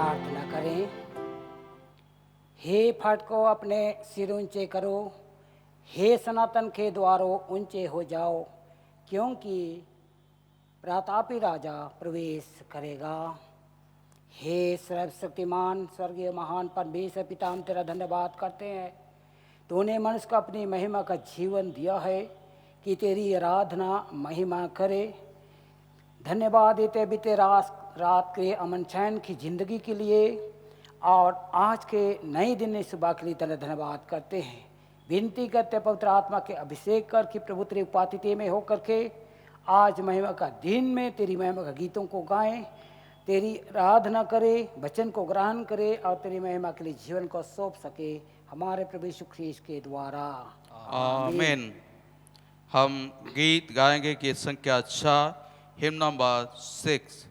प्रार्थना करें। हे फाटको अपने सिर ऊंचे करो, हे सनातन के द्वारों ऊंचे हो जाओ, क्योंकि प्रतापी राजा प्रवेश करेगा। हे सर्वशक्तिमान स्वर्गीय महान परमेश्वर पिता, हम तेरा धन्यवाद करते हैं। तूने मनुष्य को अपनी महिमा का जीवन दिया है कि तेरी आराधना महिमा करे। धन्यवाद देते बीते रात के अमन चैन की ज़िंदगी के लिए और आज के नए दिन सुबह के लिए तेरा धन्यवाद करते हैं। विनती करते पवित्र आत्मा के अभिषेक कर कि प्रभु तेरी उपातिथ्य में होकर के आज महिमा का दिन में तेरी महिमा का गीतों को गाएं, तेरी आराधना करे, वचन को ग्रहण करे और तेरी महिमा के लिए जीवन को सौंप सके, हमारे प्रभु यीशु ख्रीस्त के द्वारा। आमीन। हम गीत गाएंगे कि संख्या 6, हिम नंबर 6।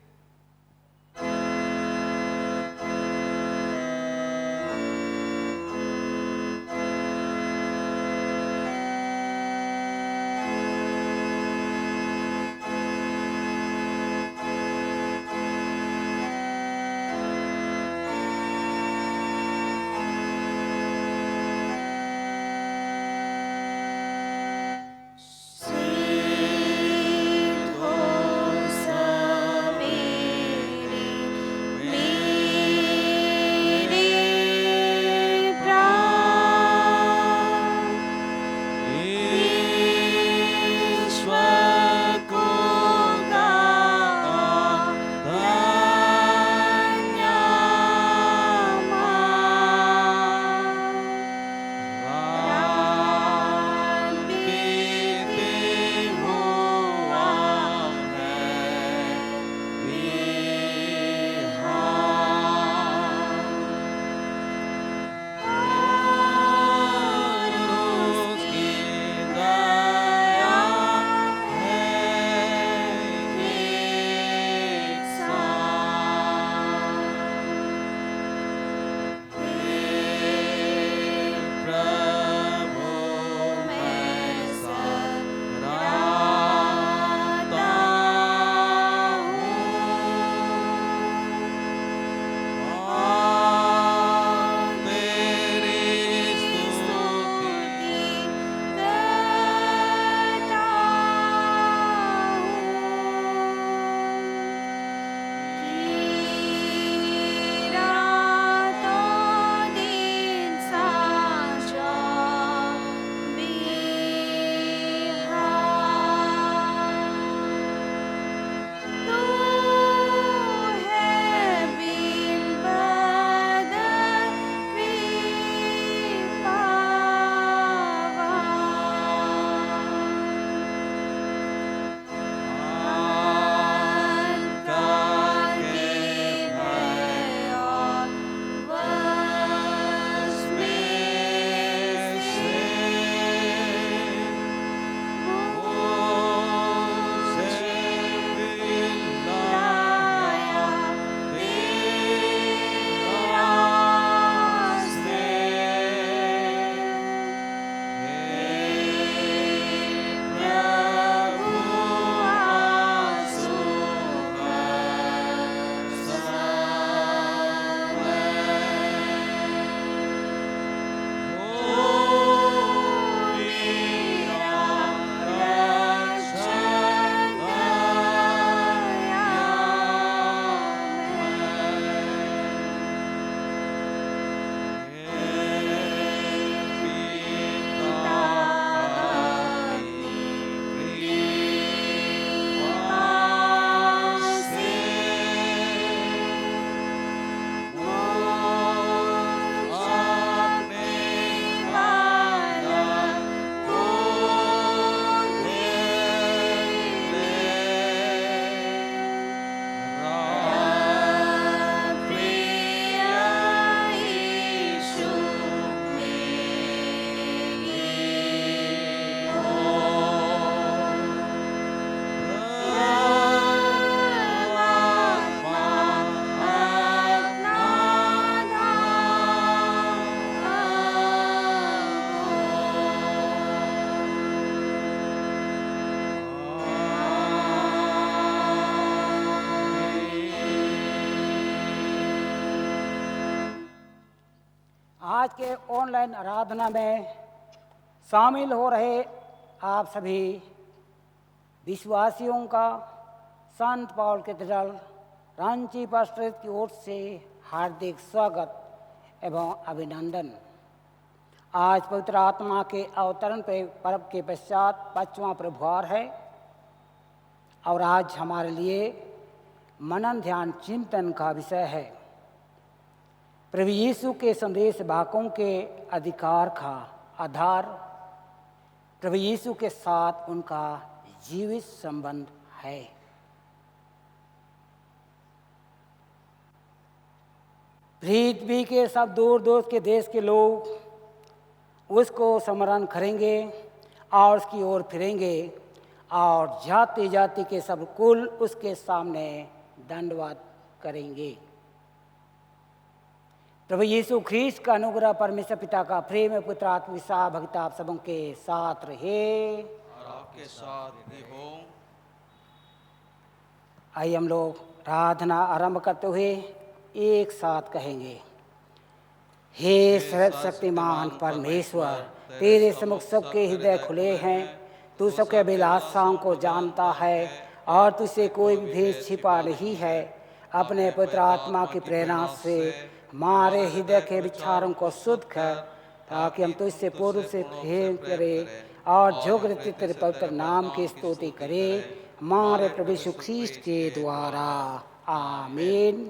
Sweet home, आज के ऑनलाइन आराधना में शामिल हो रहे आप सभी विश्वासियों का संत पौल कैथेड्रल रांची पास्टरेट की ओर से हार्दिक स्वागत एवं अभिनंदन। आज पवित्र आत्मा के अवतरण पर्व के पश्चात 5वां प्रभुवार है और आज हमारे लिए मनन ध्यान चिंतन का विषय है प्रभु यीशु के संदेश वाहकों के अधिकार का आधार प्रभु यीशु के साथ उनका जीवित संबंध है। पृथ्वी के सब दूर दूर के देश के लोग उसको स्मरण करेंगे और उसकी ओर फिरेंगे और जाति जाति के सब कुल उसके सामने दंडवत करेंगे। प्रभु यीशु ख्रीस्त का अनुग्रह परमेश्वर पिता का प्रेम पुत्र आत्मिका भक्ति आप सबों के साथ रहे और आपके साथ भी हो। आइए हम लोग प्रार्थना आरंभ करते हुए एक साथ कहेंगे। हे सर्वशक्तिमान परमेश्वर, तेरे सम्मुख सबके हृदय खुले हैं। तू सबके अभिलाषाओं को जानता है और तुझसे कोई भी भेद छिपा नहीं है। अपने पवित्र आत्मा की प्रेरणा से हमारे हृदय के विचारों को शुद्ध कर ताकि हम तुझसे पूर्व से प्रेम करें और झोंकते तेरे पवित्र नाम की स्तुति करें हमारे प्रभु यीशु ख्रीस्त के द्वारा। आमीन।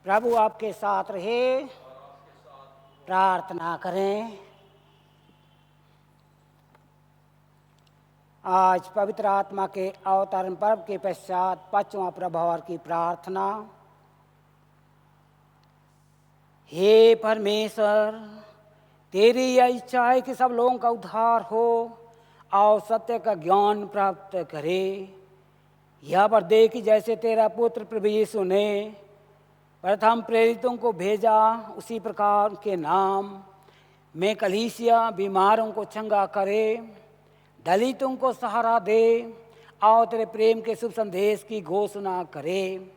प्रभु आपके साथ रहे। प्रार्थना करें। आज पवित्र आत्मा के अवतरण पर्व के पश्चात 5वां प्रभावर की प्रार्थना। हे परमेश्वर, तेरी यह इच्छा है कि सब लोगों का उद्धार हो और सत्य का ज्ञान प्राप्त करे। यहाँ पर देख कि जैसे तेरा पुत्र प्रभु यीशु ने प्रथम प्रेरितों को भेजा, उसी प्रकार के नाम में कलीसिया बीमारों को चंगा करे, दलितों को सहारा दे और तेरे प्रेम के शुभ संदेश की घोषणा करे।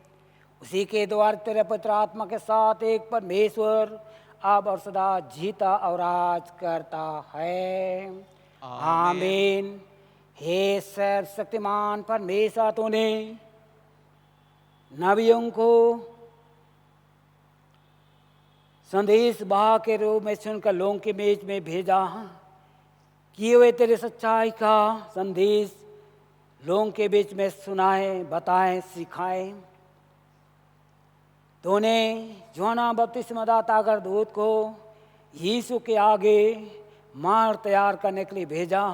उसी के द्वारा तेरे पवित्र आत्मा के साथ एक परमेश्वर अब और सदा जीता और राज करता है। आमीन। हे सर्वशक्तिमान परमेश्वर, तूने नबियों को संदेश वाह के रूप में सुनकर लोगों के बीच में भेजा, किए हुए तेरे सच्चाई का संदेश लोगों के बीच में सुनाए, बताए, सिखाए। तूने यूहन्ना बपतिस्मादाता अगर दूत को यीशु के आगे मार्ग तैयार करने के लिए भेजा,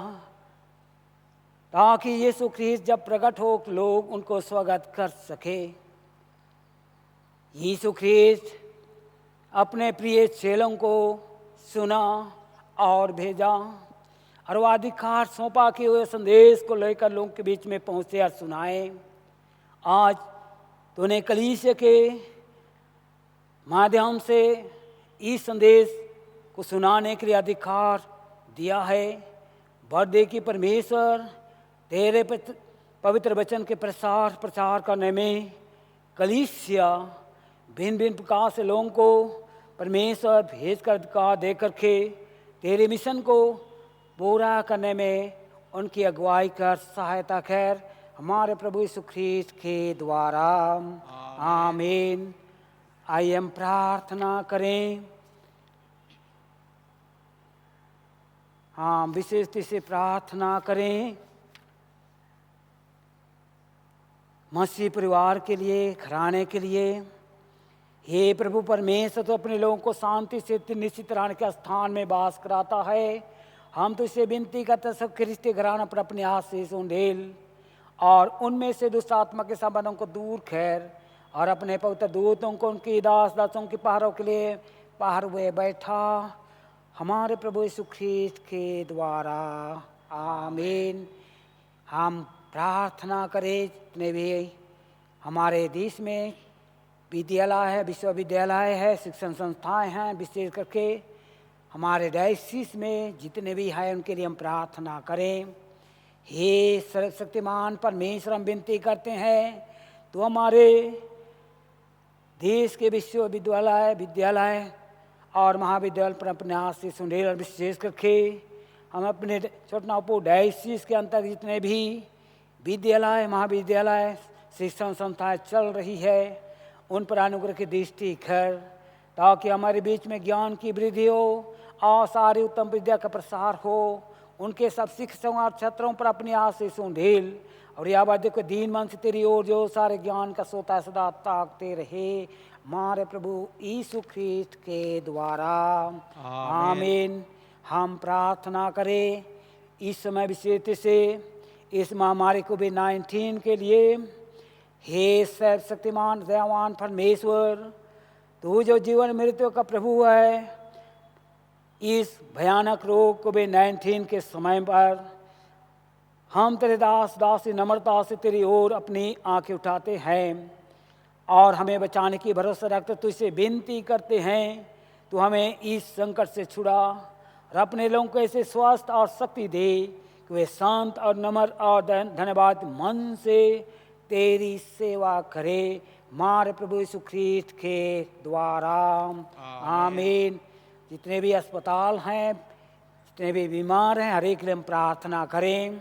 ताकि यीशु ख्रीस्त जब प्रकट हो लोग उनको स्वागत कर सके। यीशु ख्रीस्त अपने प्रिय चेलों को सुना और भेजा और वह अधिकार सौंपा कि हुए संदेश को लेकर लोगों के बीच में पहुँचे और सुनाए। आज तूने कलीसिया के माध्यम से इस संदेश को सुनाने के लिए अधिकार दिया है। बर्दे की परमेश्वर तेरे पवित्र वचन के प्रचार करने में कलीसिया भिन्न भिन्न प्रकार से लोगों को परमेश्वर भेज कर अधिकार दे करके तेरे मिशन को पूरा करने में उनकी अगुवाई कर सहायता कर, हमारे प्रभु यीशु ख्रीस्त के द्वारा। आमीन। आइए हम प्रार्थना करें। हाँ, विशेष से प्रार्थना करें मसीह परिवार के लिए, घराने के लिए। हे प्रभु परमेश्वर, तो अपने लोगों को शांति से निश्चित रहने के स्थान में वास कराता है। हम तो इसे विनती करते सब ख्रिस्ती घराना पर अपने आशीष उंडेल और उनमें से दुष्ट आत्मा के संबंधों को दूर खैर और अपने पवित्र दूतों को उनकी दासों की पहरों के लिए पहर हुए बैठा, हमारे प्रभु यीशु ख्रीस्त के द्वारा। आमीन। हम प्रार्थना करें जितने भी हमारे देश में विद्यालय है, विश्वविद्यालय है, शिक्षण संस्थाएं हैं, विशेष करके हमारे डायसिस में जितने भी हैं उनके लिए हम प्रार्थना करें। हे सर्वशक्तिमान परमेश्वर, हम विनती करते हैं तो हमारे देश के विद्यालय और महाविद्यालय पर अपने आशीष सुंडेल और विशेष करके हम अपने छोटनागपुर डायसिस के अंतर्गत जितने भी विद्यालय, महाविद्यालय, शिक्षण संस्थाएं चल रही है उन पर अनुग्रह की दृष्टि कर, ताकि हमारे बीच में ज्ञान की वृद्धि हो और सारी उत्तम विद्या का प्रसार हो। उनके सब शिक्षकों और छात्रों पर अपनी आशीष उंडेल और यह बात देखो दीन मन से तेरी ओर जो सारे ज्ञान का सोता सदा ताकते रहे, हमारे प्रभु यीशु ख्रीस्त के द्वारा। आमीन। हम प्रार्थना करें इस समय विशेष से इस महामारी कोविड-19 के लिए। हे सर्वशक्तिमान दयावान परमेश्वर, तू जो जीवन मृत्यु का प्रभु है, इस भयानक रोग कोविड-19 के समय पर हम तेरे दासी नम्रता से तेरी ओर अपनी आंखें उठाते हैं और हमें बचाने की भरोसा रखते तुझसे विनती करते हैं, तू हमें इस संकट से छुड़ा और अपने लोगों को ऐसे स्वास्थ्य और शक्ति दे कि वे शांत और नम्र और धन्यवाद मन से तेरी सेवा करे, हमारे प्रभु यीशु ख्रीस्त के द्वारा। आमीन। जितने भी अस्पताल हैं, जितने भी बीमार हैं, हर एक के लिए हम प्रार्थना करें।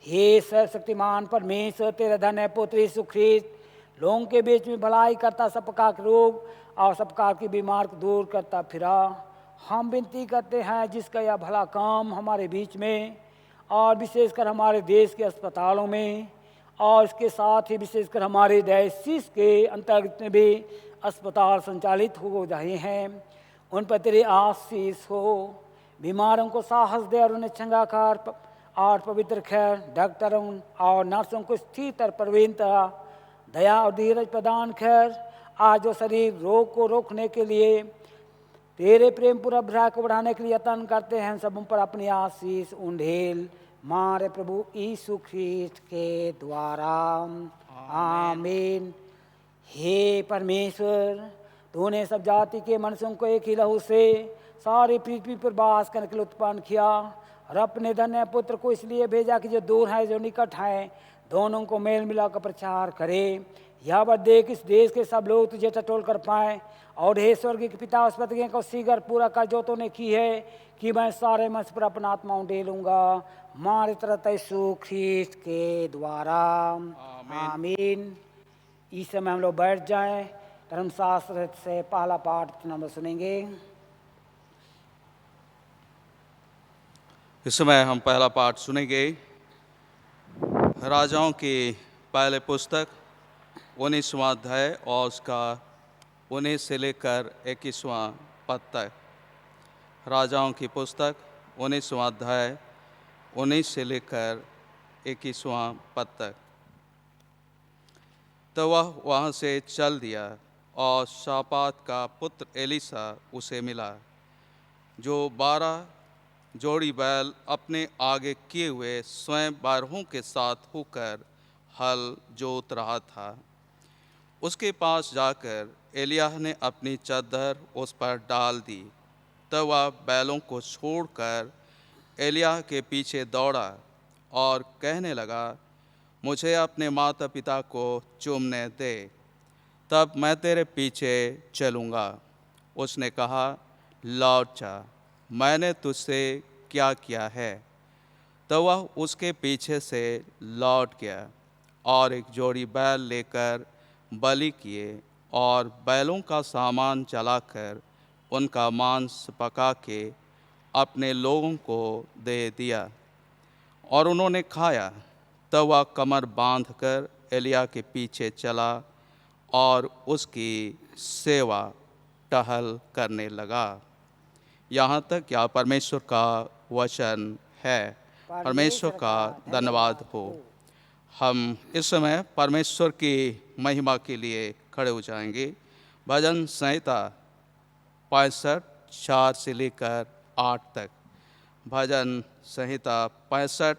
हे सर्वशक्तिमान परमेश्वर, तेरा धन है पुत्र यीशु ख्रीस्त लोगों के बीच में भलाई करता, सब प्रकार के रोग और सब प्रकार की बीमार को दूर करता फिरा। हम विनती करते हैं जिसका यह भला काम हमारे बीच में और विशेषकर हमारे देश के अस्पतालों में और इसके साथ ही विशेषकर हमारे डायसिस के अंतर्गत में भी अस्पताल संचालित हो रहे हैं, उन पर तेरे आशीष हो। बीमारों को साहस दे और उन्हें चंगाकार और पवित्र खैर, डॉक्टरों और नर्सों को स्थिर और प्रवीणता, दया और धीरज प्रदान कर। आज जो शरीर रोग को रोकने के लिए तेरे प्रेम पूरा अभिप्राय को बढ़ाने के लिए यत्न करते हैं, सब उन पर अपनी आशीष उंडेल मारे प्रभु यीशु ख्रीस्त के द्वारा। आमीन। हे परमेश्वर, तूने सब जाति के मनुष्यों को एक ही लहू से सारी पृथ्वी पर वास करने के लिए उत्पन्न किया और अपने धन्य पुत्र को इसलिए भेजा कि जो दूर है जो निकट है दोनों को मेल मिलाकर प्रचार करे। यह बात देख इस देश के सब लोग तुझे टटोल कर पाए और हे स्वर्गीय के पिता उस प्रतिज्ञा को शीघ्र पूरा कर जो तूने की है कि मैं सारे मनुष्य पर अपना आत्मा उंडेलूंगा मारे तरह यीशु ख्रीस्त के द्वारा। आमीन। इस समय हम लोग बैठ जाएं, धर्मशास्त्र से पहला पाठ हम लोग सुनेंगे। इस समय हम पहला पाठ सुनेंगे राजाओं की पहले पुस्तक 19वां अध्याय और उसका 19 से लेकर 21वां पद तक। राजाओं की पुस्तक 19वां अध्याय 19 से लेकर 21वां पद तक। तो वह वहाँ से चल दिया और शापात का पुत्र एलीसा उसे मिला, जो 12 जोड़ी बैल अपने आगे किए हुए स्वयं बारहों के साथ होकर हल जोत रहा था। उसके पास जाकर एलिय्याह ने अपनी चद्दर उस पर डाल दी। तब वह बैलों को छोड़कर एलिय्याह के पीछे दौड़ा और कहने लगा, मुझे अपने माता पिता को चूमने दे, तब मैं तेरे पीछे चलूँगा। उसने कहा, लौट जा, मैंने तुझसे क्या किया है? तो वह उसके पीछे से लौट गया और एक जोड़ी बैल लेकर बलि किए और बैलों का सामान जलाकर उनका मांस पका के अपने लोगों को दे दिया और उन्होंने खाया। तब वह कमर बांधकर एलिय्याह के पीछे चला और उसकी सेवा टहल करने लगा। यहाँ तक क्या परमेश्वर का वचन है। परमेश्वर का धन्यवाद हो। हम इस समय परमेश्वर की महिमा के लिए खड़े हो जाएंगे। भजन संहिता 65 4 से लेकर 8 तक। भजन संहिता 65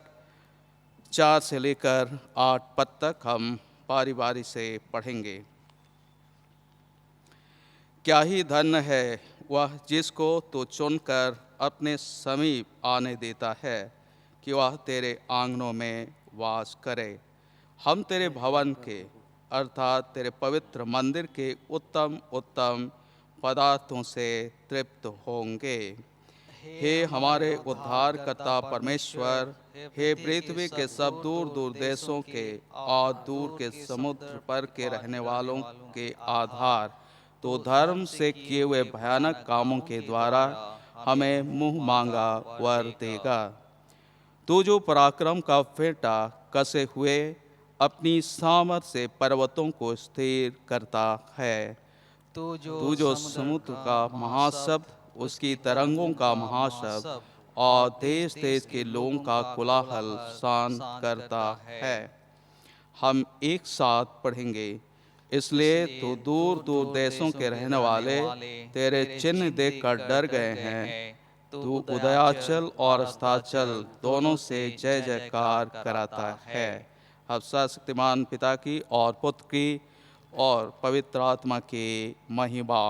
4 से लेकर 8 पद तक हम बारी बारी से पढ़ेंगे। क्या ही धन्य है वह जिसको तू चुनकर अपने समीप आने देता है कि वह तेरे आंगनों में वास करे। हम तेरे भवन के अर्थात तेरे पवित्र मंदिर के उत्तम उत्तम पदार्थों से तृप्त होंगे। हे हमारे उद्धारकर्ता परमेश्वर, हे पृथ्वी के सब दूर दूर देशों के और दूर के समुद्र पर के रहने वालों के आधार, तो धर्म से किए हुए भयानक कामों के द्वारा हमें मुंह मांगा वर देगा। तू जो पराक्रम का फेंटा कसे हुए अपनी सामर्थ से पर्वतों को स्थिर करता है। तू जो समुद्र का महाशब्द, उसकी तरंगों का महाशब्द और देश देश के लोगों का कोलाहल शांत करता है। हम एक साथ पढ़ेंगे। इसलिए तो दूर दूर देशों के रहने वाले तेरे चिन्ह देखकर डर गए हैं। तू उदयाचल और अस्ताचल दोनों से जय जयकार कराता है। अब सर्वशक्तिमान पिता की और पुत्र की और पवित्र आत्मा की महिमा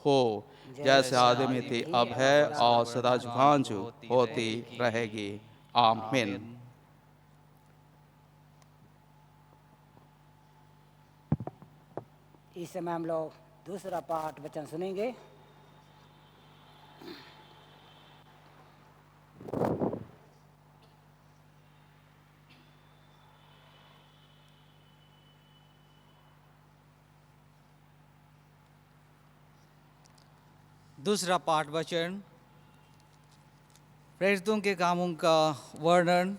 हो, जैसे आदि में थी अब है और सदा जुहांजू होती रहेगी। आमीन। इस समय हम लोग दूसरा पाठ वचन सुनेंगे। दूसरा पाठ वचन प्रेरितों के कामों का वर्णन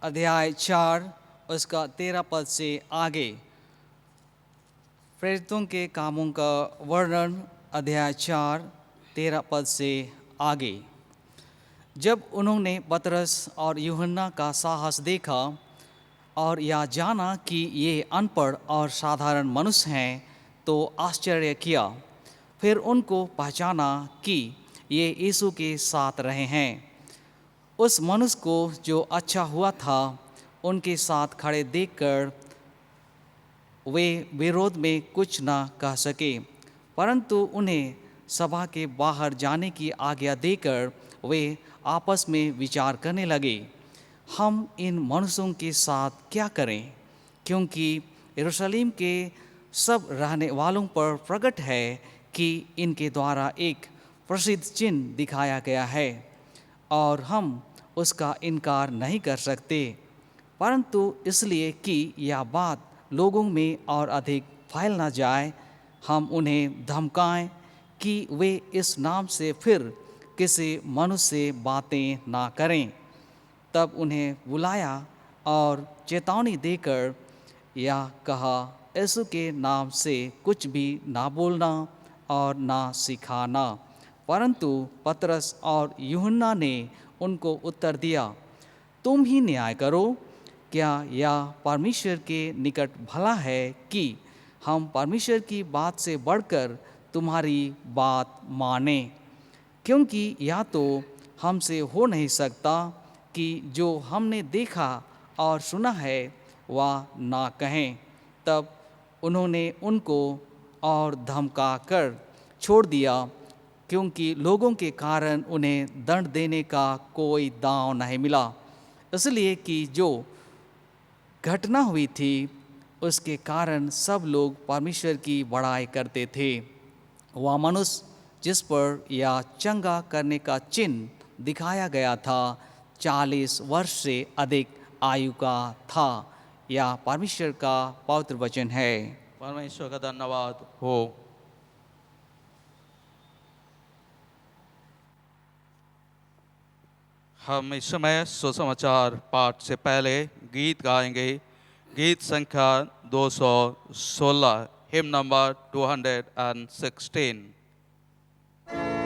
अध्याय 4 उसका 13 पद से आगे। प्रेरितों के कामों का वर्णन अध्याय 4 13 पद से आगे। जब उन्होंने पतरस और यूहन्ना का साहस देखा और यह जाना कि ये अनपढ़ और साधारण मनुष्य हैं, तो आश्चर्य किया। फिर उनको पहचाना कि ये यीशु के साथ रहे हैं। उस मनुष्य को जो अच्छा हुआ था उनके साथ खड़े देखकर वे विरोध में कुछ न कह सके, परंतु उन्हें सभा के बाहर जाने की आज्ञा देकर वे आपस में विचार करने लगे, हम इन मनुष्यों के साथ क्या करें, क्योंकि यरूशलेम के सब रहने वालों पर प्रकट है कि इनके द्वारा एक प्रसिद्ध चिन्ह दिखाया गया है और हम उसका इनकार नहीं कर सकते, परंतु इसलिए कि यह बात लोगों में और अधिक फैल न जाए, हम उन्हें धमकाएं कि वे इस नाम से फिर किसी मनुष्य से बातें ना करें। तब उन्हें बुलाया और चेतावनी देकर यह कहा, यीशु के नाम से कुछ भी ना बोलना और ना सिखाना। परंतु पतरस और यूहन्ना ने उनको उत्तर दिया, तुम ही न्याय करो, क्या यह परमेश्वर के निकट भला है कि हम परमेश्वर की बात से बढ़कर तुम्हारी बात माने, क्योंकि यह तो हमसे हो नहीं सकता कि जो हमने देखा और सुना है वह ना कहें। तब उन्होंने उनको और धमका कर छोड़ दिया, क्योंकि लोगों के कारण उन्हें दंड देने का कोई दांव नहीं मिला, इसलिए कि जो घटना हुई थी उसके कारण सब लोग परमेश्वर की बड़ाई करते थे। वह मनुष्य जिस पर यह चंगा करने का चिन्ह दिखाया गया था 40 वर्ष से अधिक आयु का था। यह परमेश्वर का पवित्र वचन है। परमेश्वर का धन्यवाद हो। हम इस समय सुसमाचार पाठ से पहले गीत गाएंगे। गीत संख्या 216, हिम नंबर 216। Amen.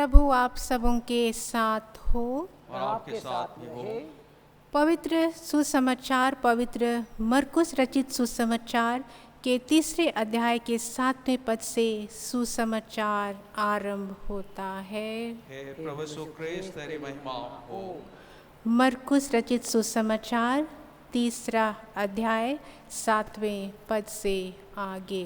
प्रभु आप सबों के साथ हो। और आपके साथ भी हो। पवित्र सुसमाचार पवित्र मरकुस रचित सुसमाचार के 3 अध्याय के 7वें पद से सुसमाचार आरंभ होता है। हे प्रभु यीशु ख्रिस्त तेरी महिमा हो। मरकुस रचित सुसमाचार 3 अध्याय 7वें पद से आगे।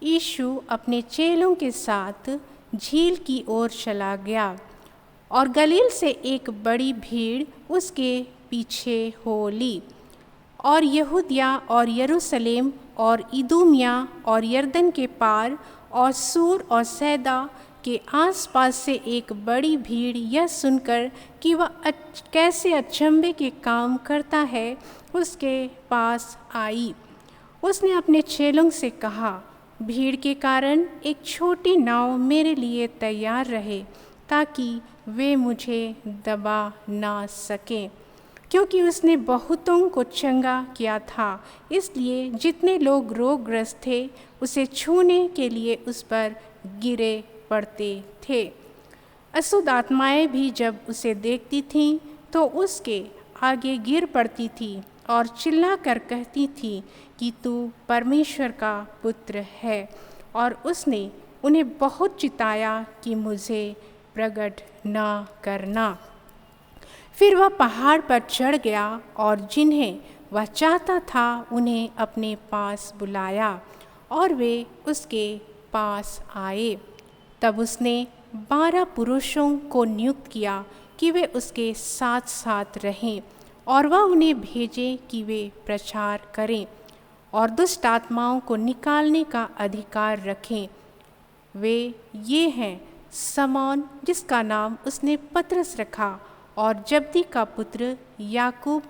यीशु अपने चेलों के साथ झील की ओर चला गया और गलील से एक बड़ी भीड़ उसके पीछे हो ली, और यहूदिया और यरूशलेम और इदूमिया और यरदन के पार और सूर और सैदा के आसपास से एक बड़ी भीड़ यह सुनकर कि वह कैसे अचंभे के काम करता है उसके पास आई। उसने अपने चेलों से कहा, भीड़ के कारण एक छोटी नाव मेरे लिए तैयार रहे ताकि वे मुझे दबा ना सकें, क्योंकि उसने बहुतों को चंगा किया था। इसलिए जितने लोग रोगग्रस्त थे उसे छूने के लिए उस पर गिरे पड़ते थे। अशुद्ध आत्माएं भी जब उसे देखती थीं तो उसके आगे गिर पड़ती थी और चिल्ला कर कहती थी कि तू परमेश्वर का पुत्र है। और उसने उन्हें बहुत चिताया कि मुझे प्रकट ना करना। फिर वह पहाड़ पर चढ़ गया और जिन्हें वह चाहता था उन्हें अपने पास बुलाया और वे उसके पास आए। तब उसने 12 पुरुषों को नियुक्त किया कि वे उसके साथ साथ रहें, और वह उन्हें भेजे कि वे प्रचार करें और दुष्ट आत्माओं को निकालने का अधिकार रखें। वे ये हैं, समौन जिसका नाम उसने पतरस रखा, और जब्दी का पुत्र याकूब,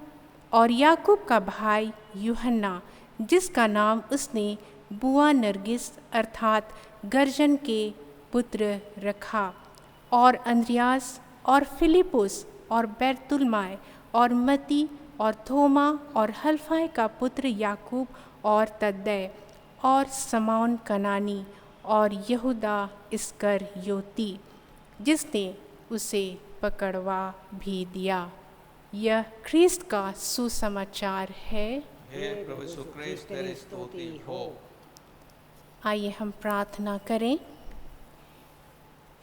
और याकूब का भाई यूहन्ना जिसका नाम उसने बुआ नरगिस अर्थात गर्जन के पुत्र रखा, और अंद्रियास और फिलिपुस और बैतुलमाय और मती और थोमा और हल्फाय का पुत्र याकूब और तद्दै और समौन कनानी और यहूदा इस्करियोती जिसने उसे पकड़वा भी दिया। यह ख्रीस्त का सुसमाचार है। हे प्रभु यीशु ख्रिस्त तेरी स्तुति हो। आइए हम प्रार्थना करें।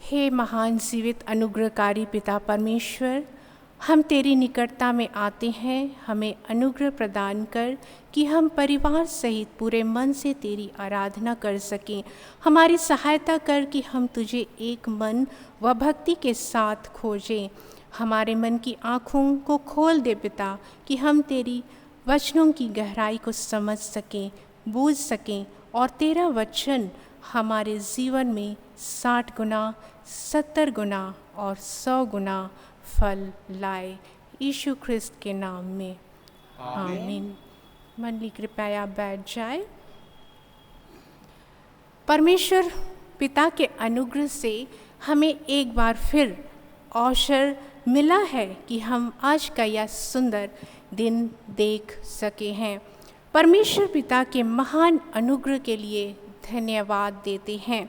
हे महान जीवित अनुग्रहकारी पिता परमेश्वर, हम तेरी निकटता में आते हैं। हमें अनुग्रह प्रदान कर कि हम परिवार सहित पूरे मन से तेरी आराधना कर सकें। हमारी सहायता कर कि हम तुझे एक मन व भक्ति के साथ खोजें। हमारे मन की आँखों को खोल दे पिता, कि हम तेरी वचनों की गहराई को समझ सकें, बूझ सकें, और तेरा वचन हमारे जीवन में 60 गुना, 70 गुना और 100 गुना फल लाए। यीशु ख्रिस्त के नाम में आमीन। मंडली कृपया बैठ जाए। परमेश्वर पिता के अनुग्रह से हमें एक बार फिर अवसर मिला है कि हम आज का यह सुंदर दिन देख सके हैं। परमेश्वर पिता के महान अनुग्रह के लिए धन्यवाद देते हैं।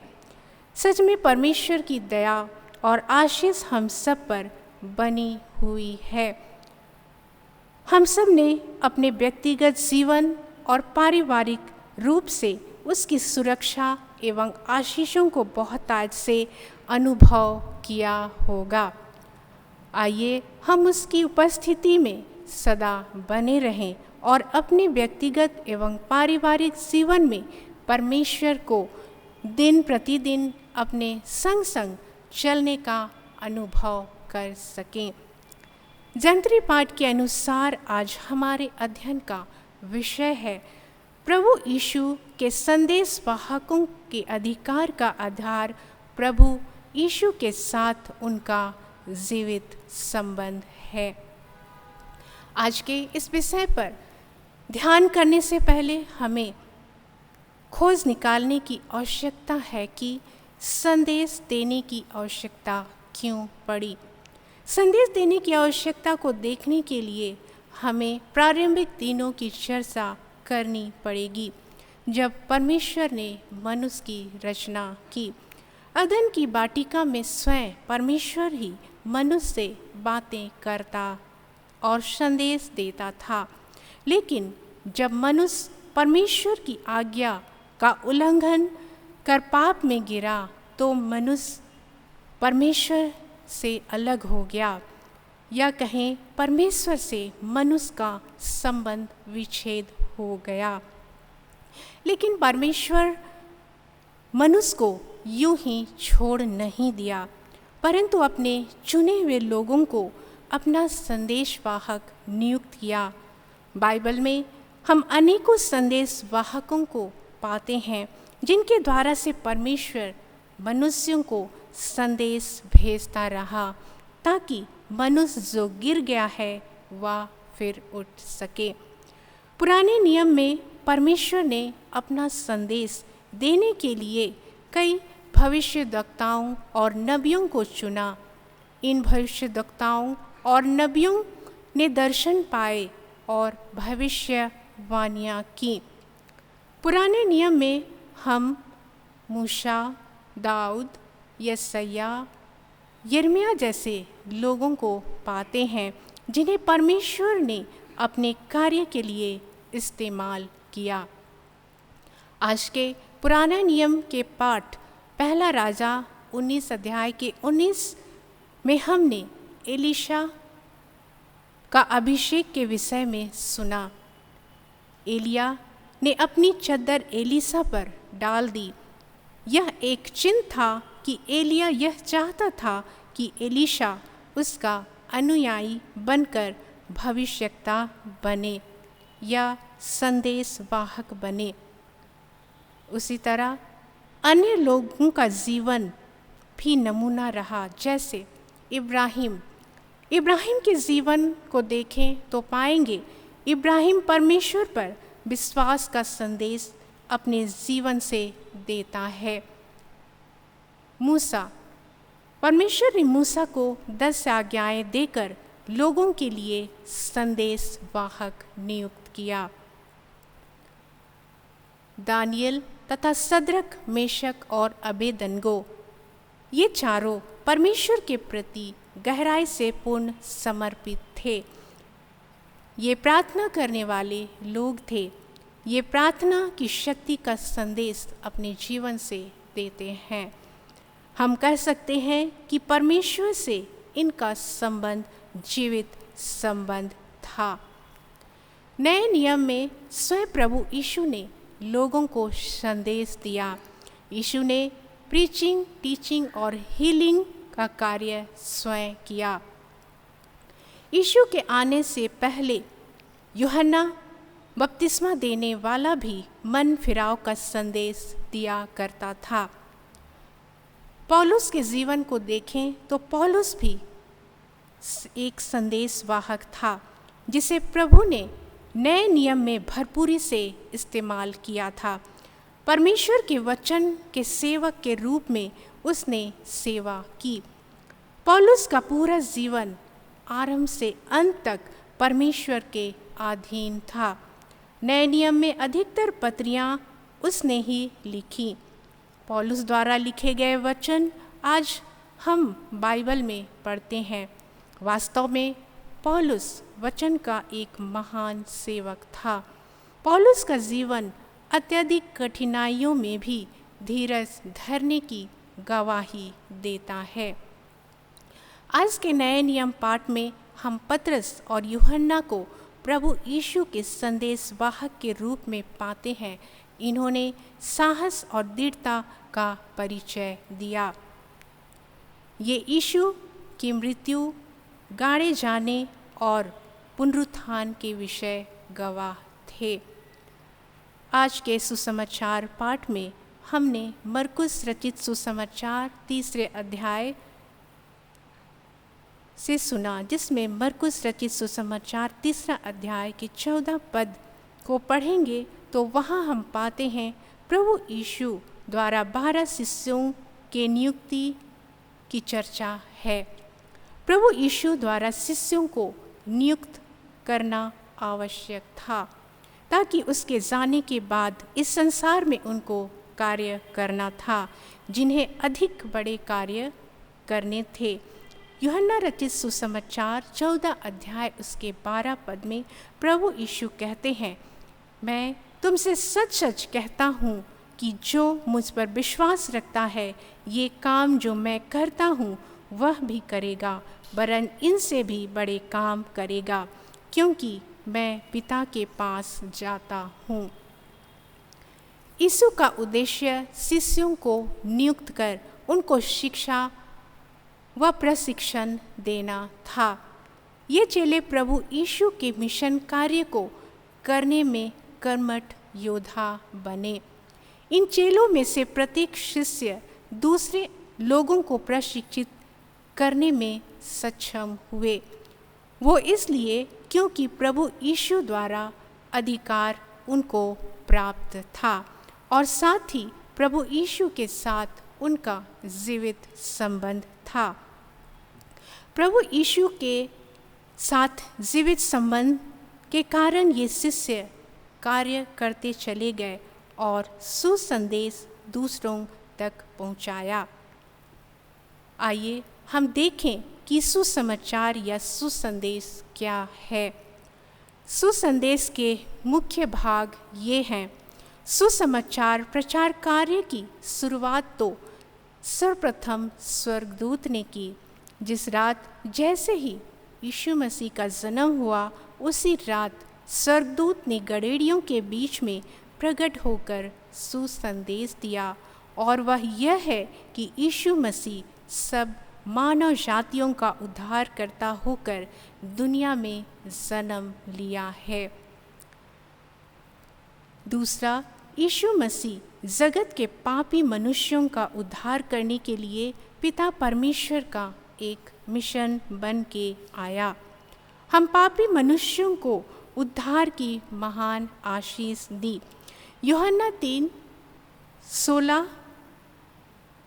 सच में परमेश्वर की दया और आशीष हम सब पर बनी हुई है। हम सब ने अपने व्यक्तिगत जीवन और पारिवारिक रूप से उसकी सुरक्षा एवं आशीषों को बहुत आज से अनुभव किया होगा। आइए हम उसकी उपस्थिति में सदा बने रहें और अपने व्यक्तिगत एवं पारिवारिक जीवन में परमेश्वर को दिन प्रतिदिन अपने संग संग चलने का अनुभव कर सकें। जंत्री पाठ के अनुसार आज हमारे अध्ययन का विषय है प्रभु यीशु के संदेश वाहकों के अधिकार का आधार प्रभु यीशु के साथ उनका जीवित संबंध है। आज के इस विषय पर ध्यान करने से पहले हमें खोज निकालने की आवश्यकता है कि संदेश देने की आवश्यकता क्यों पड़ी। संदेश देने की आवश्यकता को देखने के लिए हमें प्रारंभिक दिनों की चर्चा करनी पड़ेगी, जब परमेश्वर ने मनुष्य की रचना की। अदन की वाटिका में स्वयं परमेश्वर ही मनुष्य से बातें करता और संदेश देता था, लेकिन जब मनुष्य परमेश्वर की आज्ञा का उल्लंघन कर पाप में गिरा तो मनुष्य परमेश्वर से अलग हो गया, या कहें परमेश्वर से मनुष्य का संबंध विच्छेद हो गया। लेकिन परमेश्वर मनुष्य को यूं ही छोड़ नहीं दिया, परंतु अपने चुने हुए लोगों को अपना संदेशवाहक नियुक्त किया। बाइबल में हम अनेकों संदेशवाहकों को पाते हैं जिनके द्वारा से परमेश्वर मनुष्यों को संदेश भेजता रहा, ताकि मनुष्य जो गिर गया है वह फिर उठ सके। पुराने नियम में परमेश्वर ने अपना संदेश देने के लिए कई भविष्यद्वक्ताओं और नबियों को चुना। इन भविष्यद्वक्ताओं और नबियों ने दर्शन पाए और भविष्यवाणियाँ की। पुराने नियम में हम मूसा, दाऊद, यशायाह, यिर्मयाह जैसे लोगों को पाते हैं जिन्हें परमेश्वर ने अपने कार्य के लिए इस्तेमाल किया। आज के पुराना नियम के पाठ पहला राजा 19 अध्याय के 19 में हमने एलीशा का अभिषेक के विषय में सुना। एलिया ने अपनी चद्दर एलीशा पर डाल दी। यह एक चिन्ह था कि एलिया यह चाहता था कि एलीशा उसका अनुयायी बनकर भविष्यवक्ता बने या संदेशवाहक बने। उसी तरह अन्य लोगों का जीवन भी नमूना रहा, जैसे इब्राहिम के जीवन को देखें तो पाएंगे इब्राहिम परमेश्वर पर विश्वास का संदेश अपने जीवन से देता है। मूसा, परमेश्वर ने मूसा को 10 आज्ञाएं देकर लोगों के लिए संदेशवाहक नियुक्त किया। दानियल तथा सद्रक, मेशक और अबेदनगो, ये चारों परमेश्वर के प्रति गहराई से पूर्ण समर्पित थे। ये प्रार्थना करने वाले लोग थे। ये प्रार्थना की शक्ति का संदेश अपने जीवन से देते हैं। हम कह सकते हैं कि परमेश्वर से इनका संबंध जीवित संबंध था। नए नियम में स्वयं प्रभु यीशु ने लोगों को संदेश दिया। यीशु ने प्रीचिंग, टीचिंग और हीलिंग का कार्य स्वयं किया। यीशु के आने से पहले यूहन्ना बपतिस्मा देने वाला भी मन फिराव का संदेश दिया करता था। पौलुस के जीवन को देखें तो पौलुस भी एक संदेशवाहक था, जिसे प्रभु ने नए नियम में भरपूरी से इस्तेमाल किया था। परमेश्वर के वचन के सेवक के रूप में उसने सेवा की। पौलुस का पूरा जीवन आरंभ से अंत तक परमेश्वर के अधीन था। नए नियम में अधिकतर पत्रियां उसने ही लिखी। पौलुस द्वारा लिखे गए वचन आज हम बाइबल में पढ़ते हैं। वास्तव में पौलुस वचन का एक महान सेवक था। पौलुस का जीवन अत्यधिक कठिनाइयों में भी धीरज धरने की गवाही देता है। आज के नए नियम पाठ में हम पतरस और यूहन्ना को प्रभु यीशु के संदेशवाहक के रूप में पाते हैं। इन्होंने साहस और दृढ़ता का परिचय दिया। ये यीशु की मृत्यु, गाड़े जाने और पुनरुत्थान के विषय गवाह थे। आज के सुसमाचार पाठ में हमने मरकुस रचित सुसमाचार 3 अध्याय से सुना, जिसमें मरकुस रचित सुसमाचार 3 अध्याय के 14 पद को पढ़ेंगे तो वहाँ हम पाते हैं प्रभु यीशु द्वारा 12 शिष्यों के नियुक्ति की चर्चा है। प्रभु यीशु द्वारा शिष्यों को नियुक्त करना आवश्यक था, ताकि उसके जाने के बाद इस संसार में उनको कार्य करना था, जिन्हें अधिक बड़े कार्य करने थे। यूहन्ना रचित सुसमाचार 14 अध्याय उसके 12 पद में प्रभु यीशु कहते हैं, मैं तुमसे सच सच कहता हूँ कि जो मुझ पर विश्वास रखता है, ये काम जो मैं करता हूँ वह भी करेगा, वरन इनसे भी बड़े काम करेगा, क्योंकि मैं पिता के पास जाता हूँ। यीशु का उद्देश्य शिष्यों को नियुक्त कर उनको शिक्षा व प्रशिक्षण देना था। ये चेले प्रभु यीशु के मिशन कार्य को करने में कर्मठ योद्धा बने। इन चेलों में से प्रत्येक शिष्य दूसरे लोगों को प्रशिक्षित करने में सक्षम हुए। वो इसलिए क्योंकि प्रभु यीशु द्वारा अधिकार उनको प्राप्त था और साथ ही प्रभु यीशु के साथ उनका जीवित संबंध था। प्रभु यीशु के साथ जीवित संबंध के कारण ये शिष्य कार्य करते चले गए और सुसंदेश दूसरों तक पहुंचाया। आइए हम देखें कि सुसमाचार या सुसंदेश क्या है। सुसंदेश के मुख्य भाग ये हैं। सुसमाचार प्रचार कार्य की शुरुआत तो सर्वप्रथम स्वर्गदूत ने की। जिस रात जैसे ही यीशु मसीह का जन्म हुआ, उसी रात स्वर्गदूत ने गड़ेड़ियों के बीच में प्रकट होकर सुसंदेश दिया, और वह यह है कि यीशु मसीह सब मानव जातियों का उद्धारकर्ता होकर दुनिया में जन्म लिया है। दूसरा, यीशु मसीह जगत के पापी मनुष्यों का उद्धार करने के लिए पिता परमेश्वर का एक मिशन बन के आया। हम पापी मनुष्यों को उद्धार की महान आशीष दी। यूहन्ना 3:16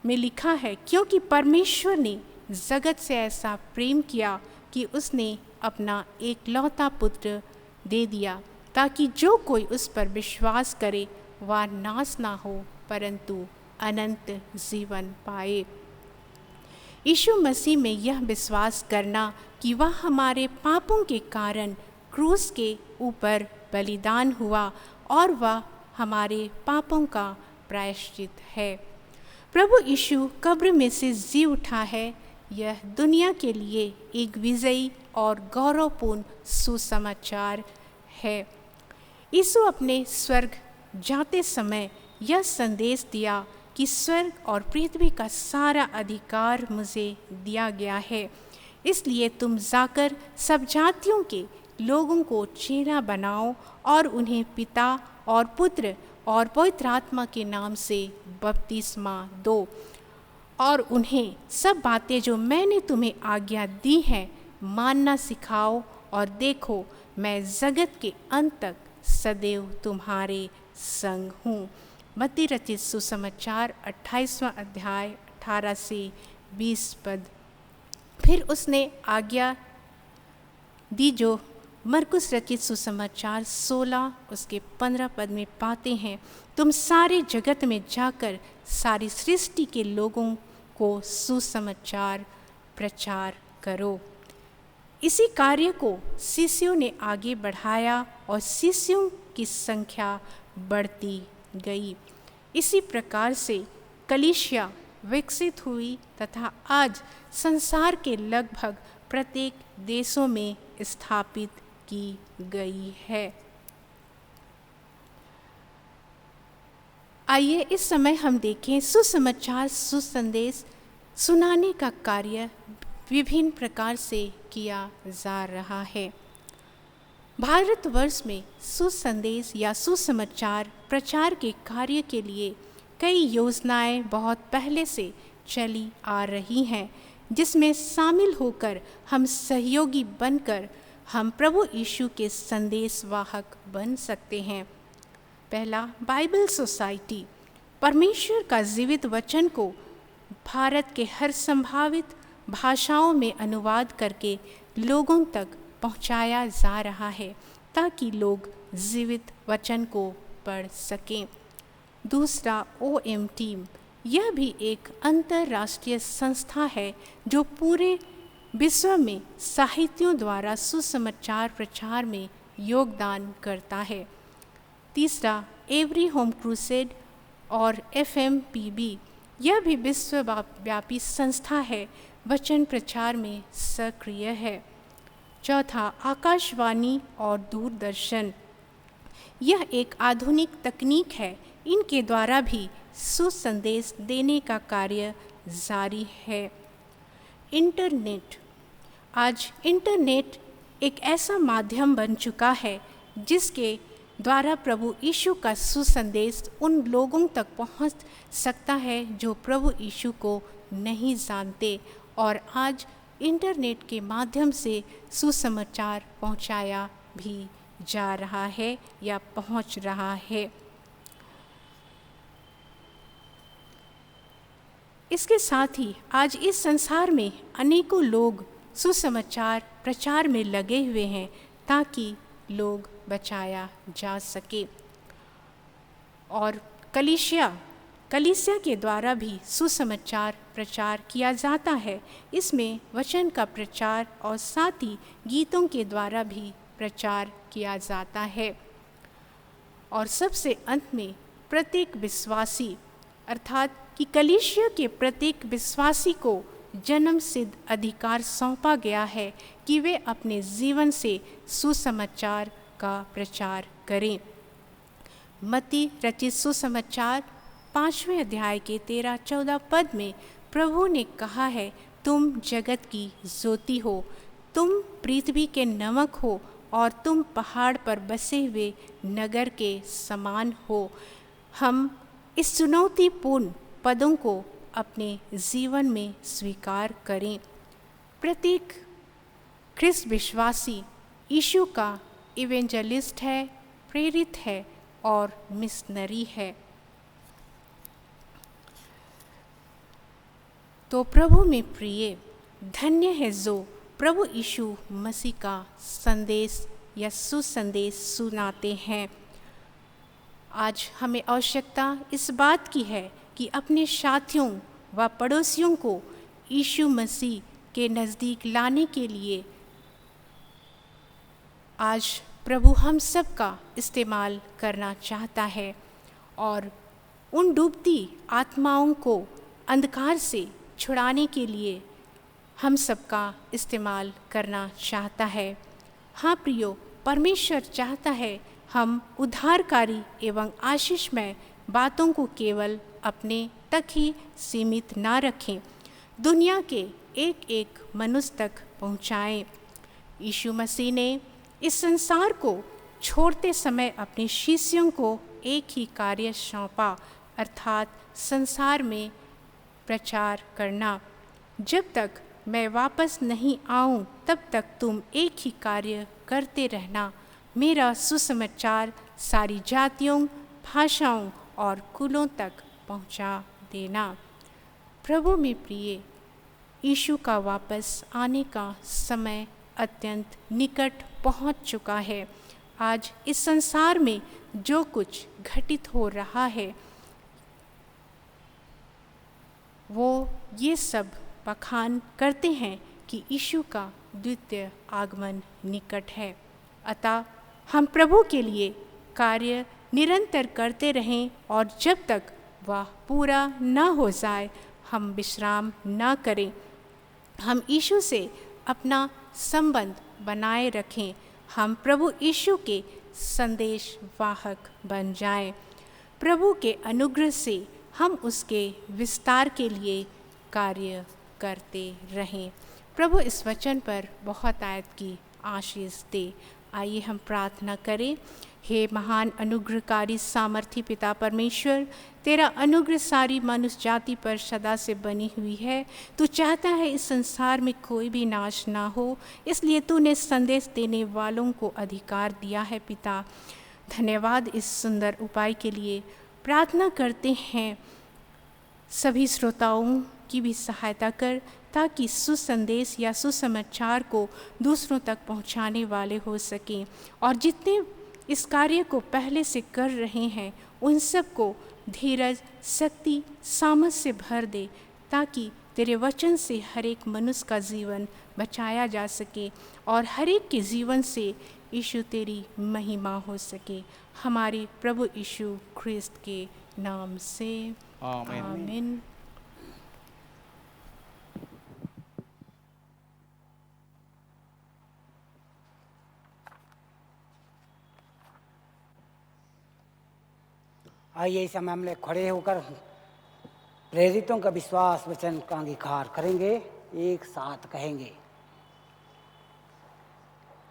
में लिखा है, क्योंकि परमेश्वर ने जगत से ऐसा प्रेम किया कि उसने अपना एकलौता पुत्र दे दिया, ताकि जो कोई उस पर विश्वास करे वह नाश ना हो परंतु अनंत जीवन पाए। यीशु मसीह में यह विश्वास करना कि वह हमारे पापों के कारण क्रूस के ऊपर बलिदान हुआ और वह हमारे पापों का प्रायश्चित है। प्रभु यीशु कब्र में से जी उठा है, यह दुनिया के लिए एक विजयी और गौरवपूर्ण सुसमाचार है। यीशु अपने स्वर्ग जाते समय यह संदेश दिया कि स्वर्ग और पृथ्वी का सारा अधिकार मुझे दिया गया है, इसलिए तुम जाकर सब जातियों के लोगों को चेला बनाओ और उन्हें पिता और पुत्र और पवित्र आत्मा के नाम से बपतिस्मा दो, और उन्हें सब बातें जो मैंने तुम्हें आज्ञा दी हैं मानना सिखाओ, और देखो मैं जगत के अंत तक सदैव तुम्हारे संग हूँ। मत्ती रचित सुसमाचार 28वां अध्याय 18 से 20 पद। फिर उसने आज्ञा दी जो मरकुस रचित सुसमाचार 16 उसके 15 पद में पाते हैं, तुम सारे जगत में जाकर सारी सृष्टि के लोगों को सुसमाचार प्रचार करो। इसी कार्य को शिष्यों ने आगे बढ़ाया और शिष्यों की संख्या बढ़ती गई। इसी प्रकार से कलीसिया विकसित हुई तथा आज संसार के लगभग प्रत्येक देशों में स्थापित की गई है। आइए इस समय हम देखें सुसमाचार सुसंदेश सुनाने का कार्य विभिन्न प्रकार से किया जा रहा है। भारतवर्ष में सुसंदेश या सुसमाचार प्रचार के कार्य के लिए कई योजनाएं बहुत पहले से चली आ रही हैं, जिसमें शामिल होकर हम सहयोगी बनकर हम प्रभु यीशु के संदेशवाहक बन सकते हैं। पहला, बाइबल सोसाइटी परमेश्वर का जीवित वचन को भारत के हर संभावित भाषाओं में अनुवाद करके लोगों तक पहुंचाया जा रहा है ताकि लोग जीवित वचन को पढ़ सकें। दूसरा OM टीम। यह भी एक अंतर्राष्ट्रीय संस्था है जो पूरे विश्व में साहित्यों द्वारा सुसमाचार प्रचार में योगदान करता है। तीसरा एवरी होम क्रूसेड और FMPB, यह भी विश्वव्यापी संस्था है, वचन प्रचार में सक्रिय है। चौथा आकाशवाणी और दूरदर्शन, यह एक आधुनिक तकनीक है, इनके द्वारा भी सुसंदेश देने का कार्य जारी है। इंटरनेट, आज इंटरनेट एक ऐसा माध्यम बन चुका है जिसके द्वारा प्रभु यीशु का सुसंदेश उन लोगों तक पहुंच सकता है जो प्रभु यीशु को नहीं जानते, और आज इंटरनेट के माध्यम से सुसमाचार पहुंचाया भी जा रहा है या पहुंच रहा है। इसके साथ ही आज इस संसार में अनेकों लोग सुसमाचार प्रचार में लगे हुए हैं ताकि लोग बचाया जा सके। और कलीसिया के द्वारा भी सुसमाचार प्रचार किया जाता है। इसमें वचन का प्रचार और साथ ही गीतों के द्वारा भी प्रचार किया जाता है। और सबसे अंत में प्रत्येक विश्वासी, अर्थात कि कलीसिया के प्रत्येक विश्वासी को जन्म सिद्ध अधिकार सौंपा गया है कि वे अपने जीवन से सुसमाचार का प्रचार करें। मत्ती रचित सुसमाचार 5वें अध्याय के 13-14 पद में प्रभु ने कहा है, तुम जगत की ज्योति हो, तुम पृथ्वी के नमक हो और तुम पहाड़ पर बसे हुए नगर के समान हो। हम इस चुनौतीपूर्ण पदों को अपने जीवन में स्वीकार करें। प्रत्येक ख्रिस्त विश्वासी यीशु का इवेंजलिस्ट है, प्रेरित है और मिशनरी है। तो प्रभु में प्रिय, धन्य है जो प्रभु यीशु मसीह का संदेश या सुसंदेश सुनाते हैं। आज हमें आवश्यकता इस बात की है कि अपने साथियों व पड़ोसियों को यीशु मसीह के नज़दीक लाने के लिए आज प्रभु हम सब का इस्तेमाल करना चाहता है और उन डूबती आत्माओं को अंधकार से छुड़ाने के लिए हम सब का इस्तेमाल करना चाहता है। हाँ प्रियो, परमेश्वर चाहता है हम उद्धारकारी एवं आशीषमय बातों को केवल अपने तक ही सीमित ना रखें, दुनिया के एक एक मनुष्य तक पहुँचाएं। यीशु मसीह ने इस संसार को छोड़ते समय अपने शिष्यों को एक ही कार्य सौंपा, अर्थात संसार में प्रचार करना। जब तक मैं वापस नहीं आऊं तब तक तुम एक ही कार्य करते रहना, मेरा सुसमाचार सारी जातियों, भाषाओं और कुलों तक पहुंचा देना। प्रभु में प्रिय, यीशु का वापस आने का समय अत्यंत निकट पहुंच चुका है। आज इस संसार में जो कुछ घटित हो रहा है वो ये सब बखान करते हैं कि यीशु का द्वितीय आगमन निकट है। अतः हम प्रभु के लिए कार्य निरंतर करते रहें और जब तक वह पूरा न हो जाए हम विश्राम न करें। हम यीशु से अपना संबंध बनाए रखें, हम प्रभु यीशु के संदेश वाहक बन जाएं। प्रभु के अनुग्रह से हम उसके विस्तार के लिए कार्य करते रहें। प्रभु इस वचन पर बहुत आयत की आशीष दे। आइए हम प्रार्थना करें। हे महान अनुग्रहकारी सामर्थी पिता परमेश्वर, तेरा अनुग्रह सारी मनुष्य जाति पर सदा से बनी हुई है। तू चाहता है इस संसार में कोई भी नाश ना हो, इसलिए तूने संदेश देने वालों को अधिकार दिया है। पिता, धन्यवाद इस सुंदर उपाय के लिए। प्रार्थना करते हैं सभी श्रोताओं की भी सहायता कर ताकि सुसंदेश या सुसमाचार को दूसरों तक पहुंचाने वाले हो सकें, और जितने इस कार्य को पहले से कर रहे हैं उन सब को धीरज, शक्ति, सामर्थ से भर दे, ताकि तेरे वचन से हर एक मनुष्य का जीवन बचाया जा सके और हर एक के जीवन से यीशु तेरी महिमा हो सके। हमारे प्रभु यीशु ख्रिस्त के नाम से आमीन। आमीन। आइए इस समय हम लोग खड़े होकर प्रेरितों का विश्वास वचन का अंगीकार करेंगे, एक साथ कहेंगे।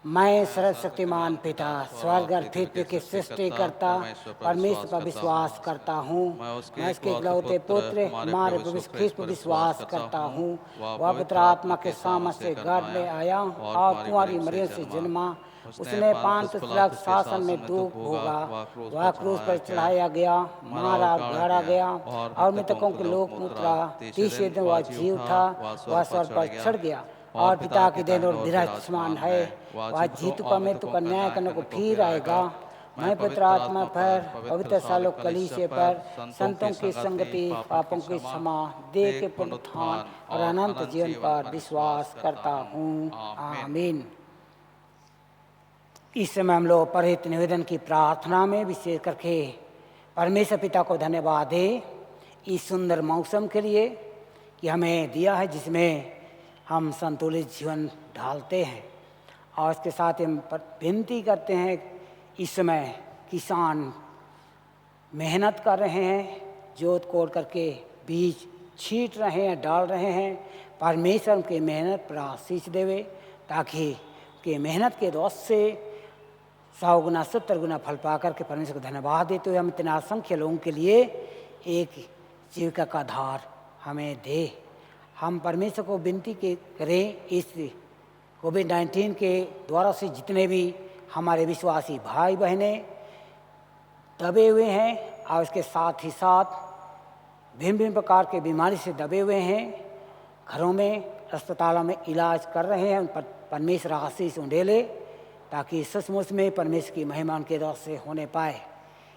मैं सर्वशक्तिमान पिता स्वर्ग और पृथ्वी के सृष्टि करता परमेश्वर पर विश्वास करता हूँ। मैं उसके इकलौते पुत्र हमारे प्रभु यीशु ख्रिस्त पर विश्वास करता हूँ। वह पवित्र आत्मा के सामर्थ्य से गर्भ में आया और कुंवारी मरियम से जन्मा। उसने पांच पिलातुस शासन में दुख भोगा। वह क्रूस पर चढ़ाया गया, मारा गाड़ा गया और मृतकों के लोक में उतरा। तीसरे दिन वह जीव था, वह स्वर्ग पर चढ़ गया और पिता के देन और विराजमान है। वह जीत का मृत्यु का न्याय करने को फिर आएगा। मैं पवित्र आत्मा पर, पवित्र सालों कलीसिया पर, संतों की संगति, पापों की क्षमा, देह के पुनरुत्थान और अनंत जीवन पर विश्वास करता हूँ। आमीन। इस समय हम लोग परहित निवेदन की प्रार्थना में विशेष करके परमेश्वर पिता को धन्यवाद दे इस सुंदर मौसम के लिए कि हमें दिया है, जिसमें हम संतुलित जीवन ढालते हैं। और इसके साथ हम विनती करते हैं, इस समय किसान मेहनत कर रहे हैं, जोत कोड़ करके बीज छींट रहे हैं, डाल रहे हैं। परमेश्वर उनकी मेहनत पर आशीष देवे, ताकि उनकी मेहनत के दोष से 100 गुना 70 गुना फल पा करके परमेश्वर को धन्यवाद देते हुए हम इतना असंख्य लोगों के लिए एक जीविका का आधार हमें दे। हम परमेश्वर को विनती करें, इस कोविड-19 के द्वारा से जितने भी हमारे विश्वासी भाई बहनें दबे हुए हैं और उसके साथ ही साथ भिन्न भिन्न प्रकार के बीमारी से दबे हुए हैं, घरों में अस्पतालों में इलाज कर रहे हैं, उन पर परमेश्वर आशीष उंडेले, ताकि सचमुच में परमेश्वर की महिमा उनके द्वारा से होने पाए।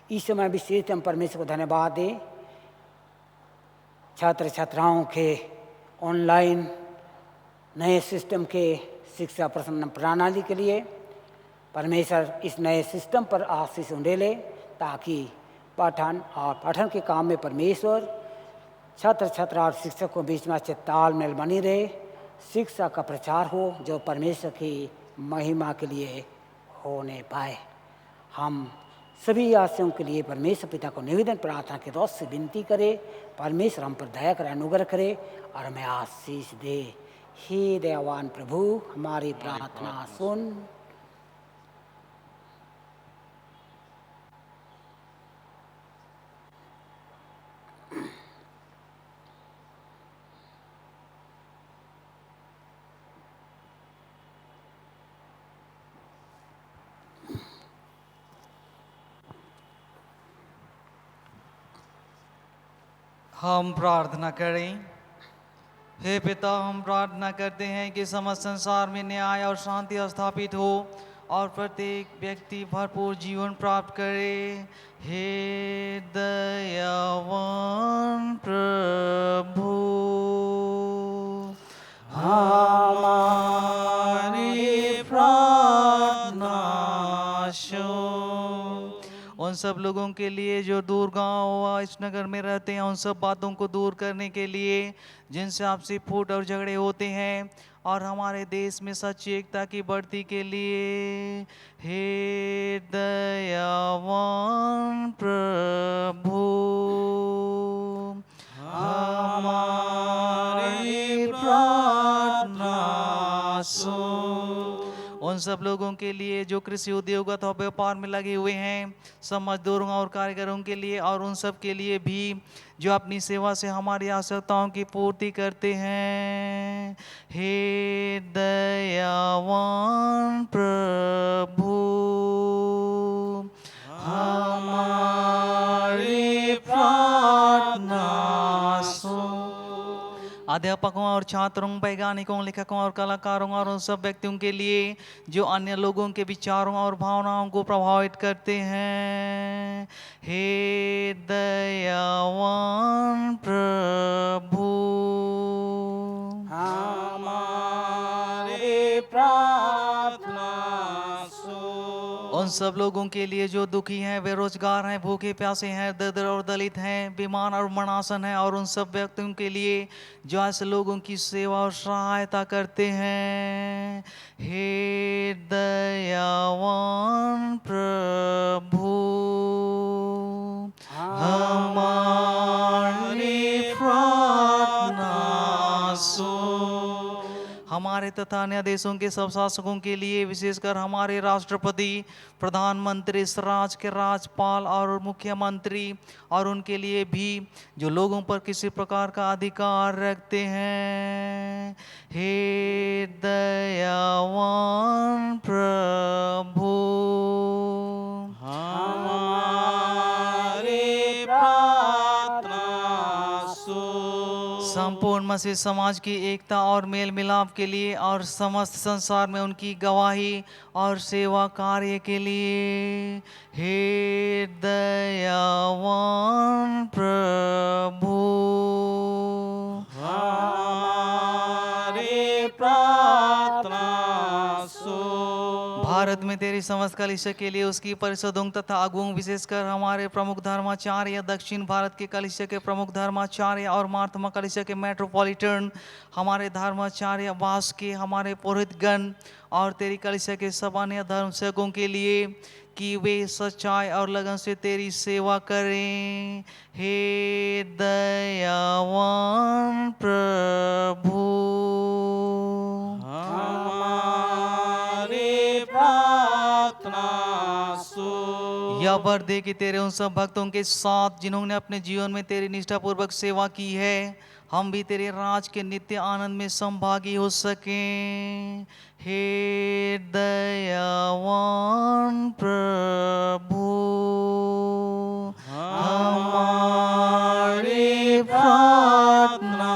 इस समय विशेष हम परमेश्वर को धन्यवाद दें छात्र छात्राओं के ऑनलाइन नए सिस्टम के शिक्षा प्रणाली के लिए। परमेश्वर इस नए सिस्टम पर आशीष उंडेले, ताकि पठन के काम में परमेश्वर छात्र छात्रा और शिक्षक को बीच में अच्छे तालमेल बनी रहे, शिक्षा का प्रचार हो जो परमेश्वर की महिमा के लिए होने पाए। हम सभी आशयों के लिए परमेश्वर पिता को निवेदन प्रार्थना के दोष से विनती करे, परमेश्वर हम पर दया करे, अनुग्रह करे और हमें आशीष दे। हे दयावान प्रभु, हमारी प्रार्थना सुन। हम प्रार्थना करें। हे पिता, हम प्रार्थना करते हैं कि समस्त संसार में न्याय और शांति स्थापित हो और प्रत्येक व्यक्ति भरपूर जीवन प्राप्त करे। हे दयावान प्रभु, हमारी प्रार्थना सुन। उन सब लोगों के लिए जो दूर गांव व इस नगर में रहते हैं, उन सब बातों को दूर करने के लिए जिनसे आपसी फूट और झगड़े होते हैं, और हमारे देश में सच्ची एकता की बढ़ती के लिए। हे दयावान प्रभु, हमारी प्रार्थना सुन। उन सब लोगों के लिए जो कृषि उद्योग अथवा व्यापार में लगे हुए हैं, सब मजदूरों और कारीगरों के लिए, और उन सब के लिए भी जो अपनी सेवा से हमारी आवश्यकताओं की पूर्ति करते हैं। हे दयावान प्रभु, हमारी प्रार्थना सुन। अध्यापकों और और छात्रों, वैज्ञानिकों, लेखकों और कलाकारों और उन सब व्यक्तियों के लिए जो अन्य लोगों के विचारों और भावनाओं को प्रभावित करते हैं। हे दयावान प्रभु, हमारे प्रार्थना उन सब लोगों के लिए जो दुखी हैं, बेरोजगार हैं, भूखे प्यासे हैं, दरिद्र और दलित हैं, बीमार और मरणासन हैं, और उन सब व्यक्तियों के लिए जो ऐसे लोगों की सेवा और सहायता करते हैं। हे दयावान प्रभु, हमारी प्रार्थना सुन। हमारे तथा अन्य देशों के सब शासकों के लिए, विशेषकर हमारे राष्ट्रपति, प्रधानमंत्री, इस राज्य के राज्यपाल और मुख्यमंत्री, और उनके लिए भी जो लोगों पर किसी प्रकार का अधिकार रखते हैं। हे दयावान प्रभु, हमारी प्रार्थना सुन। संपूर्ण मसीह समाज की एकता और मेल मिलाप के लिए और समस्त संसार में उनकी गवाही और सेवा कार्य के लिए, हे दयावान प्रभु, हमारी प्रार्थना सुन। भारत में तेरी समस्त कलीसिया के लिए, उसकी परिषदों तथा अगुओं, विशेषकर हमारे प्रमुख धर्माचार्य, दक्षिण भारत के कलीसिया के प्रमुख धर्माचार्य और मार्तमा कलीसिया के मेट्रोपॉलिटन, हमारे धर्माचार्य वास के, हमारे पुरोहितगण और तेरी कलीसिया के सब अन्य धर्म सेवकों के लिए, कि वे सच्चाई और लगन से तेरी सेवा करें। हे दयावान प्रभु, हमारी प्रार्थना सुन। यह वर दे कि तेरे उन सब भक्तों के साथ जिन्होंने अपने जीवन में तेरी निष्ठापूर्वक सेवा की है, हम भी तेरे राज के नित्य आनंद में संभागी हो सकें। हे दयावान प्रभु, हमारी प्रार्थना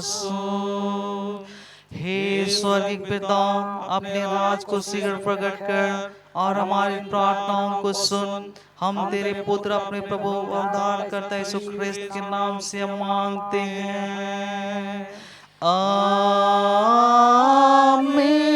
सुन। हे स्वर्गिक पिता, अपने राज को शीघ्र प्रकट कर और हमारी प्रार्थनाओं को सुन। हम तेरे पुत्र अपने प्रभु और उद्धारकर्ता यीशु ख्रिस्त के नाम से हम मांगते हैं। आमीन।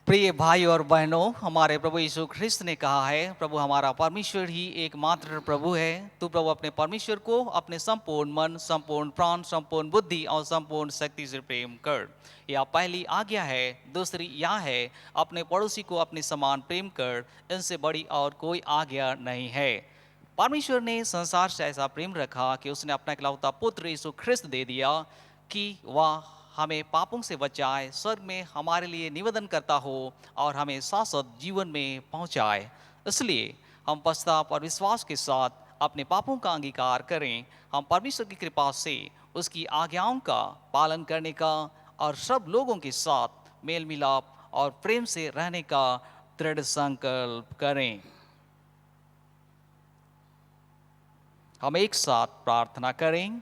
प्रिय भाई और बहनों, हमारे प्रभु यीशु ख्रिस्त ने कहा है, प्रभु हमारा परमेश्वर ही एकमात्र प्रभु है। तू प्रभु अपने परमेश्वर को अपने संपूर्ण मन, संपूर्ण प्राण, संपूर्ण बुद्धि और संपूर्ण शक्ति से प्रेम कर। यह पहली आज्ञा है। दूसरी यह है, अपने पड़ोसी को अपने समान प्रेम कर। इनसे बड़ी और कोई आज्ञा नहीं है। परमेश्वर ने संसार से ऐसा प्रेम रखा कि उसने अपना इकलौता पुत्र यीशु ख्रिस्त दे दिया कि वह हमें पापों से बचाए, स्वर्ग में हमारे लिए निवेदन करता हो और हमें शाश्वत जीवन में पहुंचाए। इसलिए हम पश्चाताप और विश्वास के साथ अपने पापों का अंगीकार करें। हम परमेश्वर की कृपा से उसकी आज्ञाओं का पालन करने का और सब लोगों के साथ मेल मिलाप और प्रेम से रहने का दृढ़ संकल्प करें। हम एक साथ प्रार्थना करें।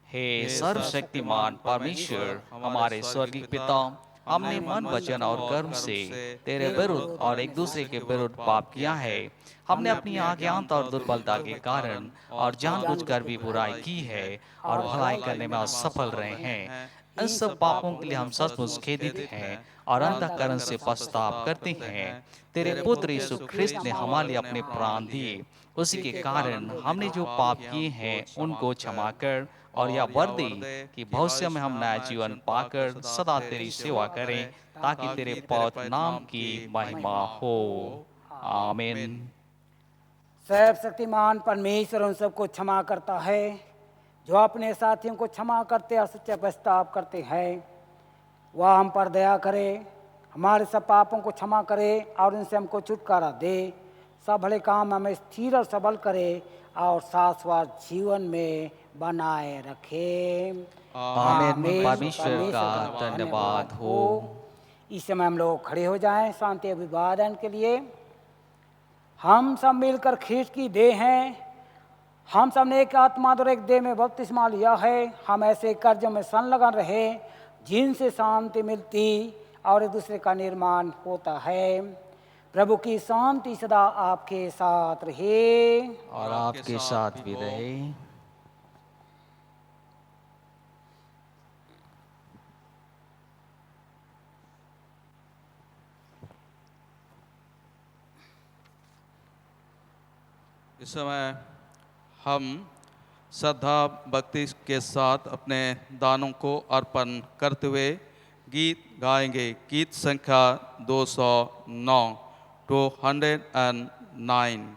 हे सर्वशक्तिमान परमेश्वर, हमारे स्वर्गीय पिता, हमने मन, वचन और कर्म से तेरे विरुद्ध और एक दूसरे के विरुद्ध पाप किया है। हमने अपनी अज्ञानता और दुर्बलता के कारण और जानबूझकर भी बुराई की है और भलाई करने में असफल रहे हैं। इन सब पापों के लिए हम सचमुच खेदित हैं और अंतःकरण से पछतावा करते हैं। तेरे पुत्र यीशु ख्रिस्त ने हमारे लिए अपने प्राण दिए। उसी के कारण हमने जो पाप किए हैं उनको क्षमा कर और यह वर दे कि भविष्य में हम नया जीवन पाकर सदा तेरी सेवा करें, ताकि तेरे पवित्र नाम की महिमा हो। आमीन। सर्वशक्तिमान परमेश्वर उन सबको क्षमा करता है जो अपने साथियों को क्षमा करते और सच्चा पछतावा करते हैं। वह हम पर दया करे, हमारे सब पापों को क्षमा करे और उनसे हमको छुटकारा दे। सब भले काम हमें स्थिर और सबल करे और शाश्वत जीवन में बनाए रखे। आमीन। परमेश्वर का धन्यवाद हो। इस समय हम लोग खड़े हो जाएं शांति अभिवादन के लिए। हम सब मिलकर ख्रीष्ट की देह हैं। हम सब ने एक आत्मा और एक देह में बपतिस्मा लिया है। हम ऐसे कार्यों में संलग्न रहे जिनसे शांति मिलती और एक दूसरे का निर्माण होता है। प्रभु की शांति सदा आपके साथ रहे और आपके साथ भी रहे। इस समय हम श्रद्धा भक्ति के साथ अपने दानों को अर्पण करते हुए गीत गाएंगे। गीत संख्या 209 209।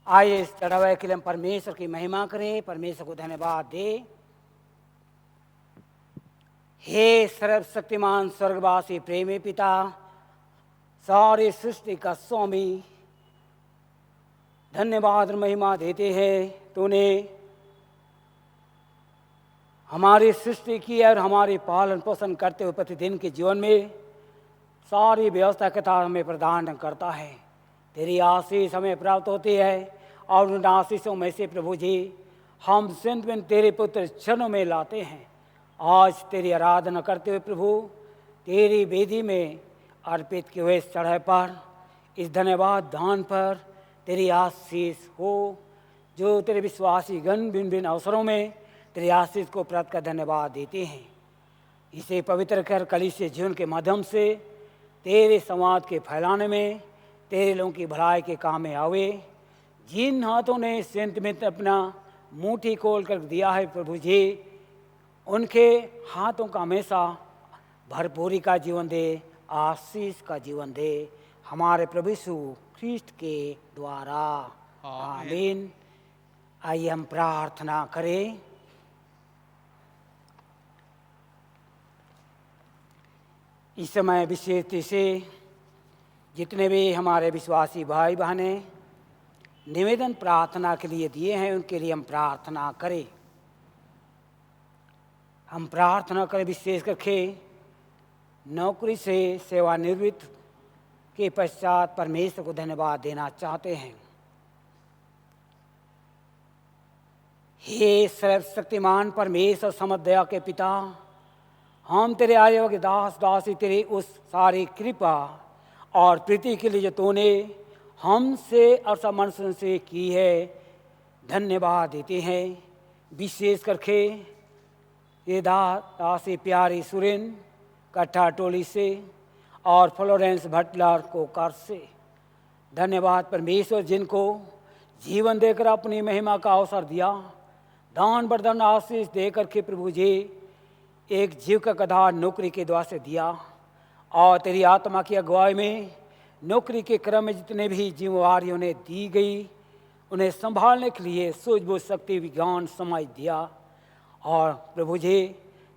आइए इस चढ़ावे के लिए हम परमेश्वर की महिमा करें, परमेश्वर को धन्यवाद दे। हे सर्वशक्तिमान स्वर्गवासी प्रेमी पिता, सारी सृष्टि का स्वामी, धन्यवाद और महिमा देते हैं। तूने हमारी सृष्टि की और हमारी पालन पोषण करते हुए प्रतिदिन के जीवन में सारी व्यवस्था के तार हमें प्रदान करता है। तेरी आशीष हमें प्राप्त होती है और उन आशीषों में से प्रभु जी हम संत तेरे पुत्र क्षणों में लाते हैं। आज तेरी आराधना करते हुए प्रभु तेरी वेदी में अर्पित किए हुए इस चढ़ाई पर, इस धन्यवाद दान पर तेरी आशीष हो। जो तेरे विश्वासी गण भिन्न भिन्न अवसरों में तेरी आशीष को प्राप्त कर धन्यवाद देते हैं। इसे पवित्र कर कलीसिया जीवन के माध्यम से तेरे समाज के फैलाने में, तेरे लोगों की भलाई के काम में आवे। जिन हाथों ने संत मित्र अपना मुट्ठी खोल कर दिया है प्रभु जी, उनके हाथों का हमेशा भरपूरी का जीवन दे, आशीष का जीवन दे, हमारे प्रभु यीशु ख्रीष्ट के द्वारा। आमीन। आइए हम प्रार्थना करें। इस समय विशेष से जितने भी हमारे विश्वासी भाई बहनें निवेदन प्रार्थना के लिए दिए हैं, उनके लिए हम प्रार्थना करें। हम प्रार्थना करें विशेष करके नौकरी से सेवानिवृत्त के पश्चात परमेश्वर को धन्यवाद देना चाहते हैं। हे सर्वशक्तिमान परमेश्वर समर्थ दया के पिता, हम तेरे आए हुए दास दासी तेरे उस सारी कृपा और प्रीति के लिए जो तूने हमसे और सब मनुष्यों से की है, धन्यवाद देते हैं। विशेष करके ये दासी प्यारी सुरेन कट्टा टोली से और फ्लोरेंस भटलर को कर से धन्यवाद परमेश्वर, जिनको जीवन देकर अपनी महिमा का अवसर दिया, दान वरदान आशीष देकर के प्रभु जी एक जीविका का आधार नौकरी के द्वारा से दिया। और तेरी आत्मा की अगुवाई में नौकरी के क्रम में जितने भी जिम्मेवारियों ने दी गई, उन्हें संभालने के लिए सूझबूझ शक्ति विज्ञान समझ दिया। और प्रभु जी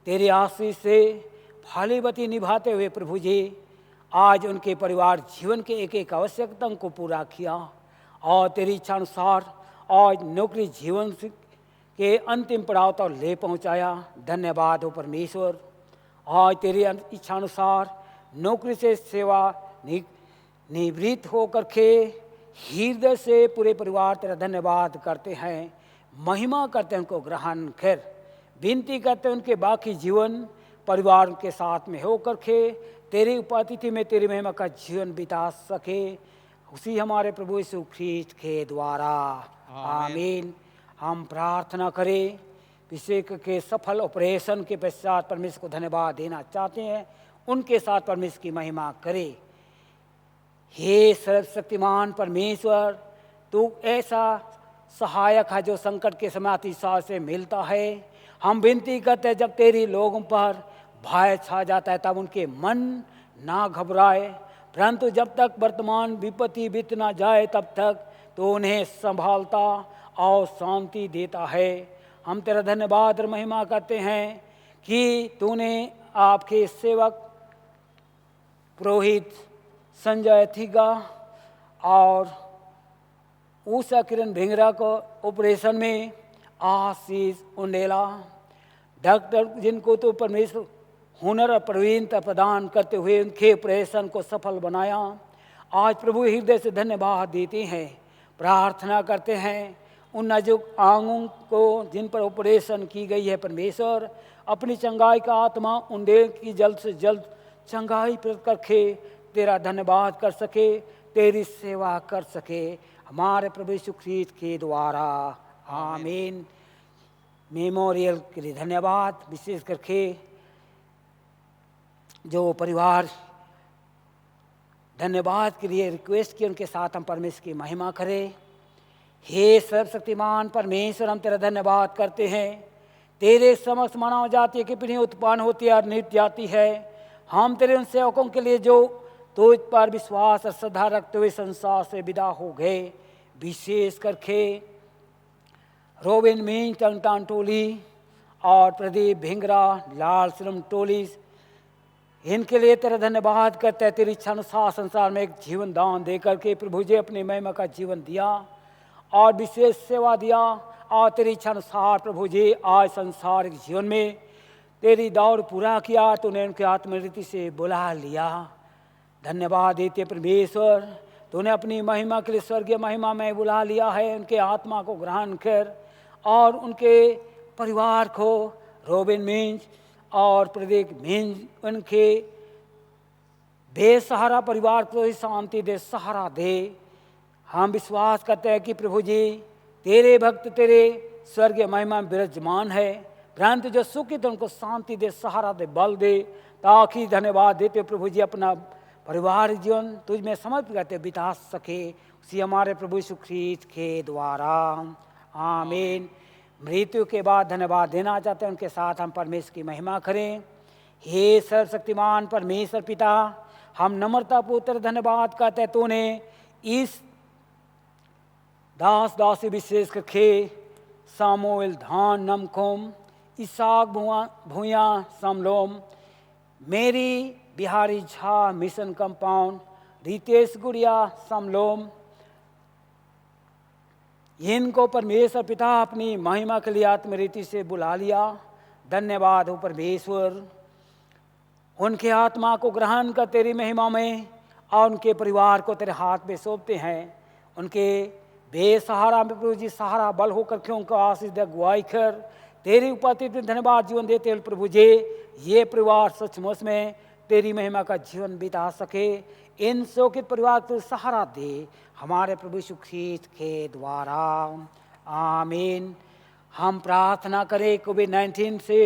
तेरे आशीष से फलीवती निभाते हुए प्रभु जी आज उनके परिवार जीवन के एक एक आवश्यकता को पूरा किया और तेरी इच्छा अनुसार आज नौकरी जीवन के अंतिम पड़ाव तक ले पहुंचाया। धन्यवाद हो परमेश्वर। आज तेरी इच्छा अनुसार नौकरी से सेवा निवृत्त होकर के हृदय से पूरे परिवार तेरा धन्यवाद करते हैं, महिमा करते हैं, उनको ग्रहण कर विनती करते हैं उनके बाकी जीवन परिवार के साथ में होकर के तेरी उपस्थिति में तेरी महिमा का जीवन बिता सके, उसी हमारे प्रभु यीशु ख्रीस्त के द्वारा आमीन। हम प्रार्थना करें विशेष के सफल ऑपरेशन के पश्चात परमेश्वर को धन्यवाद देना चाहते हैं, उनके साथ परमेश्वर की महिमा करें। हे सर्वशक्तिमान परमेश्वर, तू ऐसा सहायक है जो संकट के समय अतिशय से मिलता है। हम विनती करते हैं जब तेरी लोगों पर भय छा जाता है तब उनके मन ना घबराए, परंतु जब तक वर्तमान विपत्ति बीत ना जाए तब तक तो उन्हें संभालता और शांति देता है। हम तेरा धन्यवाद और महिमा करते हैं कि तूने आपके सेवक पुरोहित संजय थिगा और उषा किरण भिंगरा को ऑपरेशन में आशीष उंडेला डॉक्टर जिनको तो परमेश्वर हुनर और प्रवीणता प्रदान करते हुए उनके ऑपरेशन को सफल बनाया, आज प्रभु हृदय से धन्यवाद देते हैं। प्रार्थना करते हैं उन नाजुक आंगों को जिन पर ऑपरेशन की गई है, परमेश्वर अपनी चंगाई का आत्मा उंडेल की जल्द से जल्द चंगाई प्रकट करके तेरा धन्यवाद कर सके, तेरी सेवा कर सके, हमारे प्रभु यीशु ख्रीस्त के द्वारा आमीन। मेमोरियल के लिए धन्यवाद। विशेष करके जो परिवार धन्यवाद के लिए रिक्वेस्ट की, उनके साथ हम परमेश्वर की महिमा करें। हे सर्वशक्तिमान परमेश्वर, हम तेरा धन्यवाद करते हैं। तेरे समक्ष मानव जाति की पीढ़ी उत्पन्न होती है और नित्य जाती है। हम तेरे उन सेवकों के लिए जो तुझ पर विश्वास और श्रद्धा रखते हुए संसार से विदा हो गए, विशेष करके रोबिन मीन टंटान टोली और प्रदीप भिंगरा लाल सिलम टोली, इनके लिए तेरा धन्यवाद करते हैं। तेरी इच्छा अनुसार संसार में एक जीवन दान दे करके प्रभु जी अपनी महिमा का जीवन दिया और विशेष सेवा दिया। और तेरी इच्छा अनुसार प्रभु जी आज संसारिक जीवन में तेरी दौड़ पूरा किया, तूने उनके आत्मरीति से बुला लिया। धन्यवाद देते परमेश्वर, तूने अपनी महिमा के लिए स्वर्गीय महिमा में बुला लिया है। उनके आत्मा को ग्रहण कर और उनके परिवार को रोबिन मिंज और प्रदीप मिंज, उनके बेसहारा परिवार को ही शांति दे, सहारा दे। हम विश्वास करते हैं कि प्रभु जी तेरे भक्त तेरे स्वर्गीय महिमा में विराजमान है, परंतु जो सुखित उनको शांति दे, सहारा दे, बल दे, ताकि धन्यवाद देते प्रभु जी अपना परिवार जीवन तुझ में समर्पित करते बिता सके, उसी हमारे प्रभु यीशु ख्रीस्त के द्वारा आमीन। मृत्यु के बाद धन्यवाद देना चाहते हैं, उनके साथ हम परमेश्वर की महिमा करें। हे सर्वशक्तिमान परमेश्वर पिता, हम नम्रता पुत्र धन्यवाद करते हैं, तूने इस दास दासी विशेष करके सामुएल धान नमकुम, इसाक भूया समलोम, मेरी बिहारी झा मिशन कंपाउंड, रितेश गुड़िया समलोम, इनको परमेश्वर पिता अपनी महिमा के लिए आत्मरीति से बुला लिया। धन्यवाद हो परमेश्वर, उनके आत्मा को ग्रहण कर तेरी महिमा में और उनके परिवार को तेरे हाथ में सौंपते हैं। उनके बेसहारा में प्रभु जी सहारा बल होकर के उनको आशीष दे, अगुवाई कर तेरी उपस्थिति में धन्यवाद जीवन देते हैं प्रभु जी। ये परिवार सचमुच में तेरी महिमा का जीवन बिता सके, इन शोकित परिवार को सहारा दे हमारे प्रभु यीशु ख्रीस्त के द्वारा, आमीन। हम प्रार्थना करें कोविड-19 से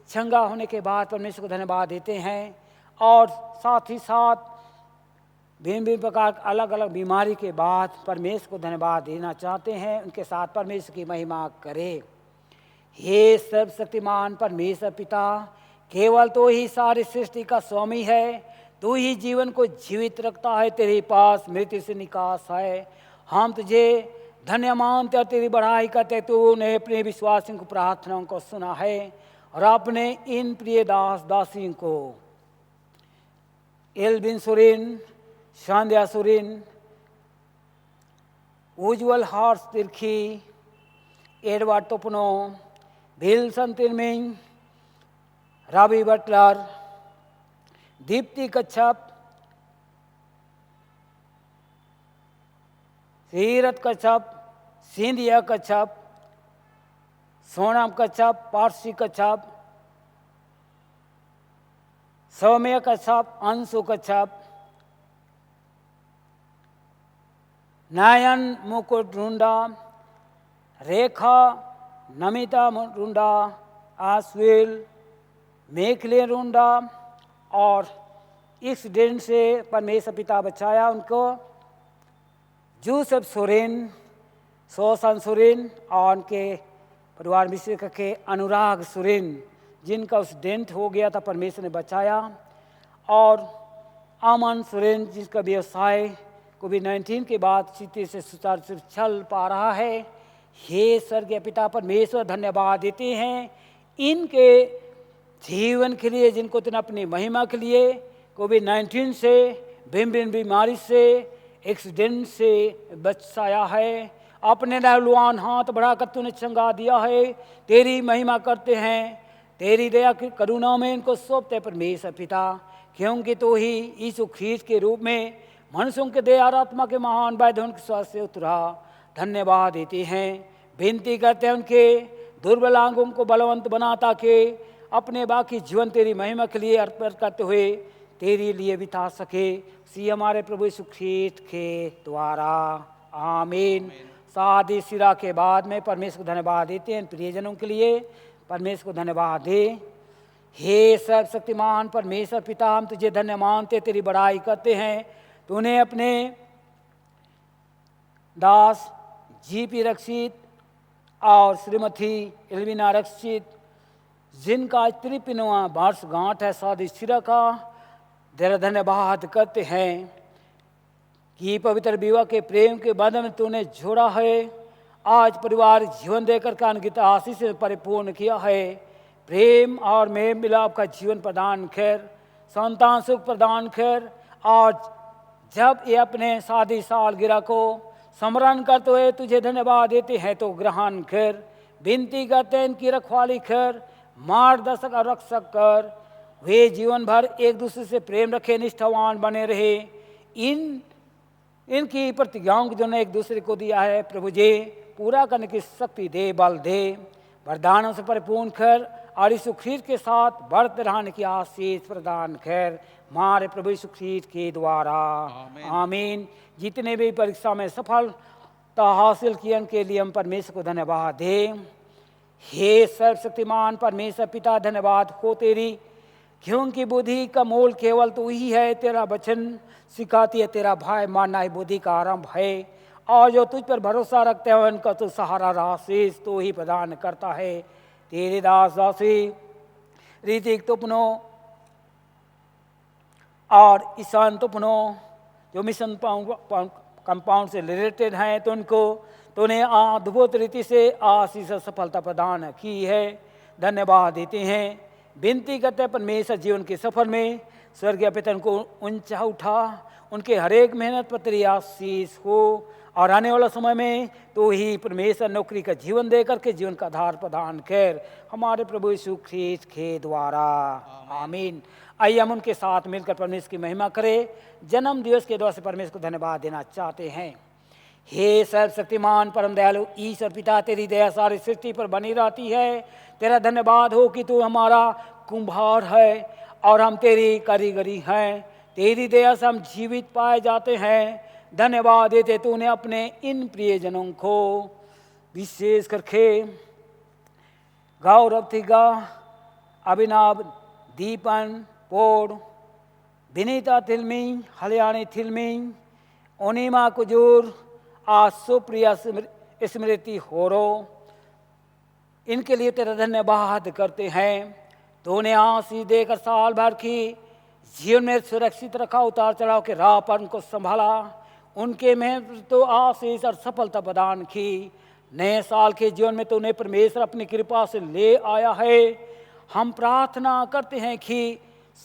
चंगा होने के बाद परमेश्वर को धन्यवाद देते हैं और साथ ही साथ भिन्न भिन्न प्रकार की अलग अलग बीमारी के बाद परमेश्वर को धन्यवाद देना चाहते हैं। उनके साथ परमेश्वर की महिमा करें। हे सर्वशक्तिमान परमेश्वर पिता, केवल तो ही सारी सृष्टि का स्वामी है, तू ही जीवन को जीवित रखता है, तेरे पास मृत्यु से निकास है। हम तुझे धन्य मानते और तेरी बढ़ाई करते, तूने अपने विश्वासियों को प्रार्थनाओं को सुना है और अपने इन प्रिय दास दासियों को Elvin Surin, Sandhya Surin, Ujjwal Harsh Tirkey, Edward Topno, Wilson Tirming, Ravi Butler, Deepti Kachhap, Seerat Kachhap, Scindia कच्छप, सोनम कच्छप, पारसी कच्छप, सौम्य कच्छप, अंशु कच्छप, नयन मुकुट रुंडा, रेखा नमिता रुंडा, आसविल मेखले रुंडा और इस दिन से परमेश्वर पिता बचाया उनको। जूसफ सोरेन, सोसन सोरेन और उनके परिवार मिश्र के अनुराग सोरेन, जिनका उस डेंट हो गया था, परमेश्वर ने बचाया। और अमन सोरेन, जिसका व्यवसाय कोविड-19 के बाद स्थिति से सुचारू रूप से चल पा रहा है। हे स्वर्गीय पिता परमेश्वर, धन्यवाद देते हैं इनके जीवन के लिए, जिनको तूने अपनी महिमा के लिए कोविड-19 से, भिन्न भिन्न बीमारी से, एक्सीडेंट से बचाया है। अपने नौजवान हाथ बढ़ाकर तूने चंगा दिया है। तेरी महिमा करते हैं, तेरी दया की करुणा में इनको सौंपते परमेश्वर पिता, क्योंकि तो ही यीशु ख्रीस्त के रूप में मनुष्यों के दया और आत्मा के महान वैद्य उनके स्वास्थ्य से उतरा। धन्यवाद देते हैं, विनती करते हैं उनके दुर्बल अंगों को बलवंत बना, ताकि अपने बाकी जीवन तेरी महिमा के लिए अर्पण करते हुए तेरे लिए बिता सके, सी हमारे प्रभु यीशु ख्रीस्त के द्वारा, आमीन। शादी सिरा के बाद में परमेश्वर को धन्यवाद देते हैं प्रियजनों के लिए। परमेश्वर को धन्यवाद दे। हे सर्वशक्तिमान परमेश्वर पिता, हम तुझे धन्य मानते, तेरी बड़ाई करते हैं। तूने अपने दास जीपी रक्षित और श्रीमती एल्विना रक्षित, जिनका 53वां वर्षगांठ है शादी सिरा का, तेरा धन्यवाद करते हैं कि पवित्र विवाह के प्रेम के बंधन में तूने जोड़ा है। आज परिवार जीवन देकर का अनगिनत आशीष से परिपूर्ण किया है। प्रेम और मेल मिलाप का जीवन प्रदान कर, संतान सुख प्रदान कर। आज जब ये अपने शादी सालगिरह को स्मरण करते हुए तुझे धन्यवाद देते हैं, तो ग्रहण कर। विनती करते हैं इनकी रखवाली कर, मार्गदर्शक और रक्षक कर। वे जीवन भर एक दूसरे से प्रेम रखे, निष्ठावान बने रहे। इनकी प्रतिज्ञाओं को जो ने एक दूसरे को दिया है, प्रभु जी पूरा करने की शक्ति दे, बल दे, वरदानों से परिपूर्ण कर और यीशु ख्रीस्त के साथ बढ़ते रहने की आशीष प्रदान कर, हमारे प्रभु यीशु ख्रीस्त के द्वारा, आमीन। जितने भी परीक्षा में सफलता हासिल किए उनके लिए हम परमेश्वर को धन्यवाद दें। हे सर्वशक्तिमान परमेश्वर पिता, धन्यवाद हो तेरी, क्योंकि बुद्धि का मोल केवल तू ही है। तेरा वचन सिखाती है, तेरा भय मानना ही बुद्धि का आरंभ है। और जो तुझ पर भरोसा रखते हैं उनका तो सहारा आशीष तो ही प्रदान करता है। तेरे दास दासी ऋतिक तुपनो और ईशान तुपनो जो मिशन कंपाउंड से रिलेटेड हैं, तो उनको तूने अद्भुत रीति से आशीष और सफलता प्रदान की है। धन्यवाद देते हैं, विनती करते हैं परमेश्वर जीवन के सफर में स्वर्गीय पिता को ऊंचा उठा, उनके हर एक मेहनत पर तेरी आशीष हो और आने वाला समय में तो ही परमेश्वर नौकरी का जीवन दे करके जीवन का आधार प्रदान कर हमारे प्रभु यीशु ख्रीस्त के द्वारा, आमीन। आइए हम उनके साथ मिलकर परमेश्वर की महिमा करें। जन्म दिवस के द्वारा से परमेश्वर को धन्यवाद देना चाहते हैं। हे सर्वशक्तिमान परम दयालु ईश्वर पिता, तेरी दया सारी सृष्टि पर बनी रहती है। तेरा धन्यवाद हो कि तू हमारा कुंभार है और हम तेरी कारीगरी हैं। तेरी दया से हम जीवित पाए जाते हैं। धन्यवाद देते तूने अपने इन प्रियजनों को विशेष करके गौरव थिगा, अभिनव, दीपन, पोड़, विनीता थिल्मी, हलियाणी थिल्मी, ओनिमा कुजूर, आज सुप्रिया स्मृति होरो, इनके लिए तेरा धन्यवाद करते हैं। तूने आशीष देकर साल भर की जीवन में सुरक्षित रखा, उतार चढ़ाव के राह पर उनको संभाला, उनके में तो आशीष और सफलता प्रदान की। नए साल के जीवन में तूने परमेश्वर अपनी कृपा से ले आया है। हम प्रार्थना करते हैं कि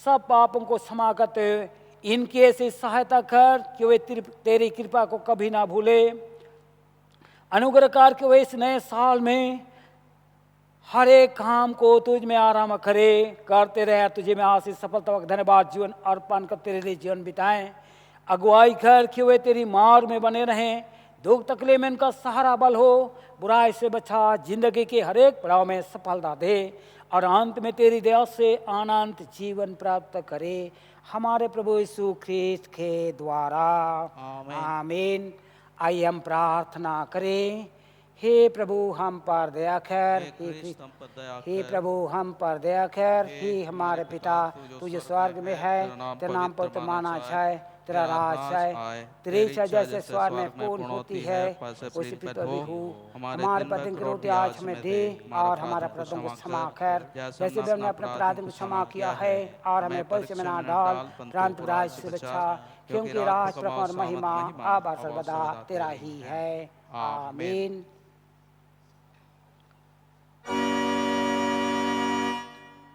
सब पापों को क्षमा करते हुए इनकी ऐसी सहायता कर कि वे तेरी कृपा को कभी ना भूले। अनुग्रह कर के वे इस नए साल में हर एक काम को तुझ में आराम करे करते रहे, तुझे में आशीष सफलता धन्यवाद जीवन अर्पण कर तेरे लिए जीवन बिताएं। अगुवाई कर कि वे तेरी मार में बने रहें, दुख तकलीफ में इनका सहारा बल हो, बुराई से बचा, जिंदगी के हर एक पड़ाव में सफलता दे और अंत में तेरी दया से अनंत जीवन प्राप्त करे हमारे प्रभु यीशु ख्रीस्त के द्वारा, आमीन। आइए हम प्रार्थना करें। हे प्रभु हम पर दया कर, हे प्रभु हम पर दया कर। हे हमारे पिता तू जो स्वर्ग में है, तेरा नाम पवित्र माना जाए, तेरा राज आए, तेरी इच्छा जैसे स्वर्ग में पूर्ण होती है उसी पर भी हो। हमारे प्रतिदिन की रोटी आज हमें दे और हमारा अपराधों को क्षमा कर जैसे भी हमने अपने अपराधों को क्षमा किया है, और हमें परीक्षा में ना डाल परंतु राज से बचा, क्योंकि राज प्रभु और महिमा अब और सर्वदा तेरा ही है, आमीन।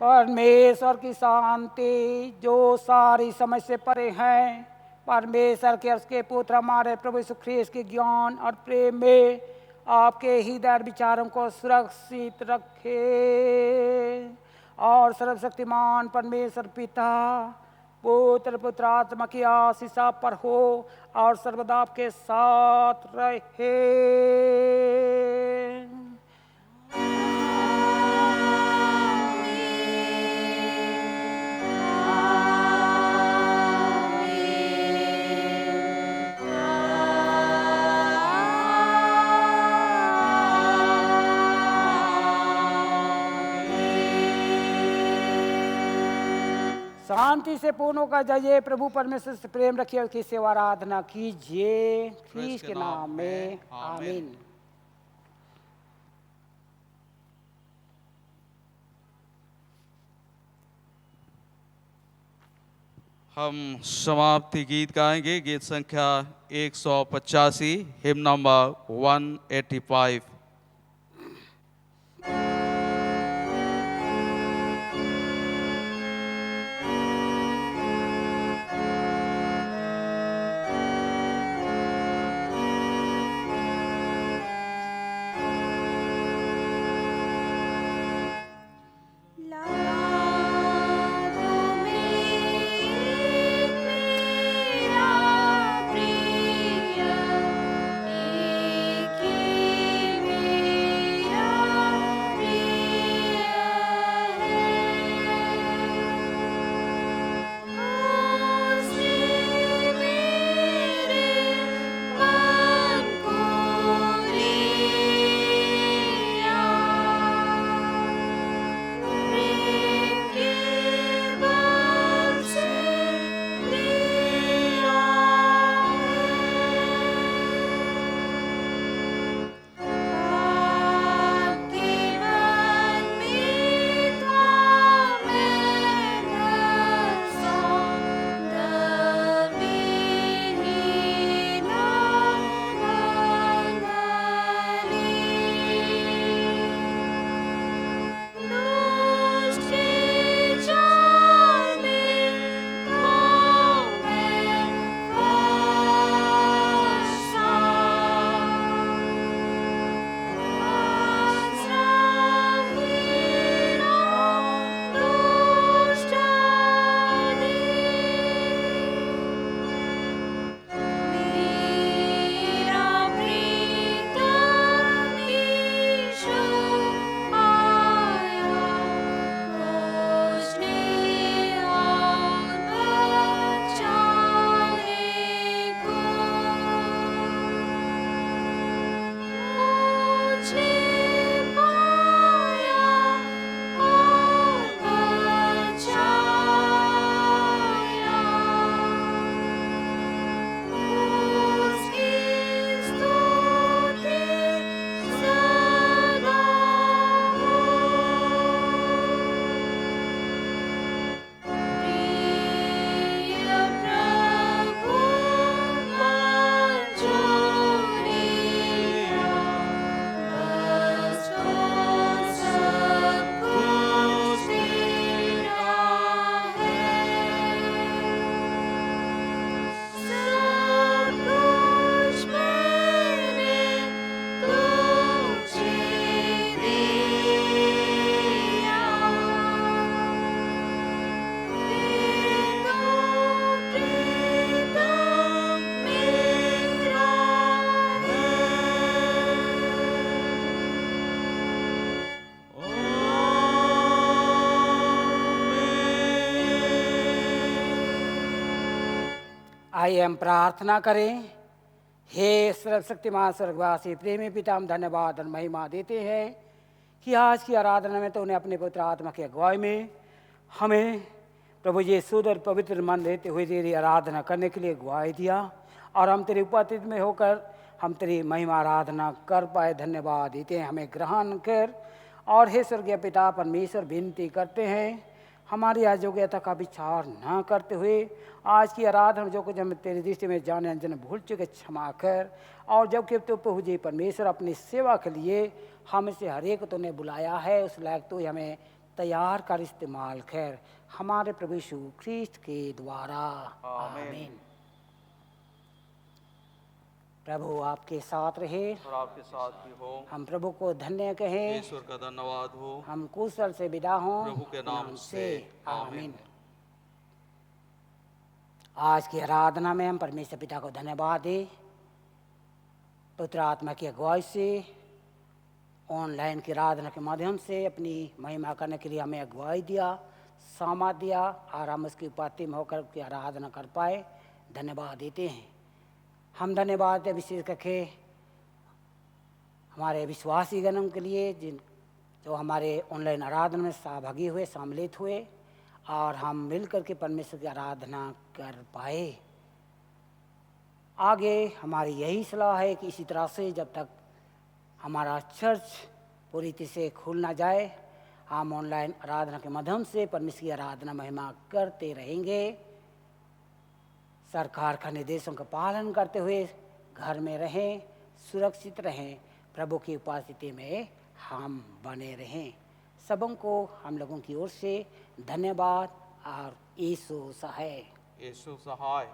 परमेश्वर की शांति जो सारी समझ से परे है, परमेश्वर के उसके पुत्र हमारे प्रभु यीशु ख्रीस्त के ज्ञान और प्रेम में आपके हृदय विचारों को सुरक्षित रखे और सर्वशक्तिमान परमेश्वर पिता पुत्र पुत्र आत्मा की आशीष आप पर हो और सर्वदा आपके साथ रहे। शांति से पूर्ण होकर जाइए, प्रभु परमेश्वर से प्रेम रखिए, उसकी सेवा आराधना कीजिए ख्रीस्त के नाम में, आमीन। हम समाप्ति गीत गाएंगे, गीत संख्या 185, हिम नंबर 185। प्रिय एक ही आइए हम प्रार्थना करें। हे सर्वशक्तिमान स्वर्गवासी प्रेमी पिता, हम धन्यवाद और महिमा देते हैं कि आज की आराधना में तो उन्हें अपने पवित्र आत्मा की अगुवाई में हमें प्रभु जी शुद्ध और पवित्र मन देते हुए तेरी आराधना करने के लिए अगुवाई दिया, और हम तेरी उपस्थिति में होकर हम तेरी महिमा आराधना कर पाए। धन्यवाद देते हैं, हमें ग्रहण कर। और हे स्वर्गीय पिता परमेश्वर, विनती करते हैं हमारी अयोग्यता का विचार न करते हुए आज की आराधना जो कुछ हम तेरी दृष्टि में जाने अनजाने भूल चुके क्षमा कर। और जब कि तो प्रभु जी परमेश्वर अपनी सेवा के लिए हम से हर एक तूने बुलाया है, उस लायक तो हमें तैयार कर इस्तेमाल कर, हमारे प्रभु यीशु ख्रीस्त के द्वारा, आमीन। प्रभु आपके साथ रहे और आपके साथ भी हो। हम प्रभु को धन्य कहें। ईश्वर का धन्यवाद हो। हम कुशल से विदा हों प्रभु के नाम से, आमीन। आज की आराधना में हम परमेश्वर पिता को धन्यवाद दें, पुत्र आत्मा की अगुवाई से ऑनलाइन की आराधना के माध्यम से अपनी महिमा करने के लिए हमें अगुवाई दिया, सामर्थ दिया, और हम उसकी उपस्थिति में होकर उसकी आराधना कर पाए। धन्यवाद देते हैं। हम धन्यवाद दें विशेष करके हमारे विश्वासी गणों के लिए जो हमारे ऑनलाइन आराधना में सहभागी हुए, सम्मिलित हुए, और हम मिलकर के परमेश्वर की आराधना कर पाए। आगे हमारी यही सलाह है कि इसी तरह से जब तक हमारा चर्च पूरी तरह से खुल ना जाए, हम ऑनलाइन आराधना के माध्यम से परमेश्वर की आराधना महिमा करते रहेंगे। सरकार का निर्देशों का पालन करते हुए घर में रहें, सुरक्षित रहें, प्रभु की उपस्थिति में हम बने रहें। सबों को हम लोगों की ओर से धन्यवाद और यीशु सहाय। यीशु सहाय।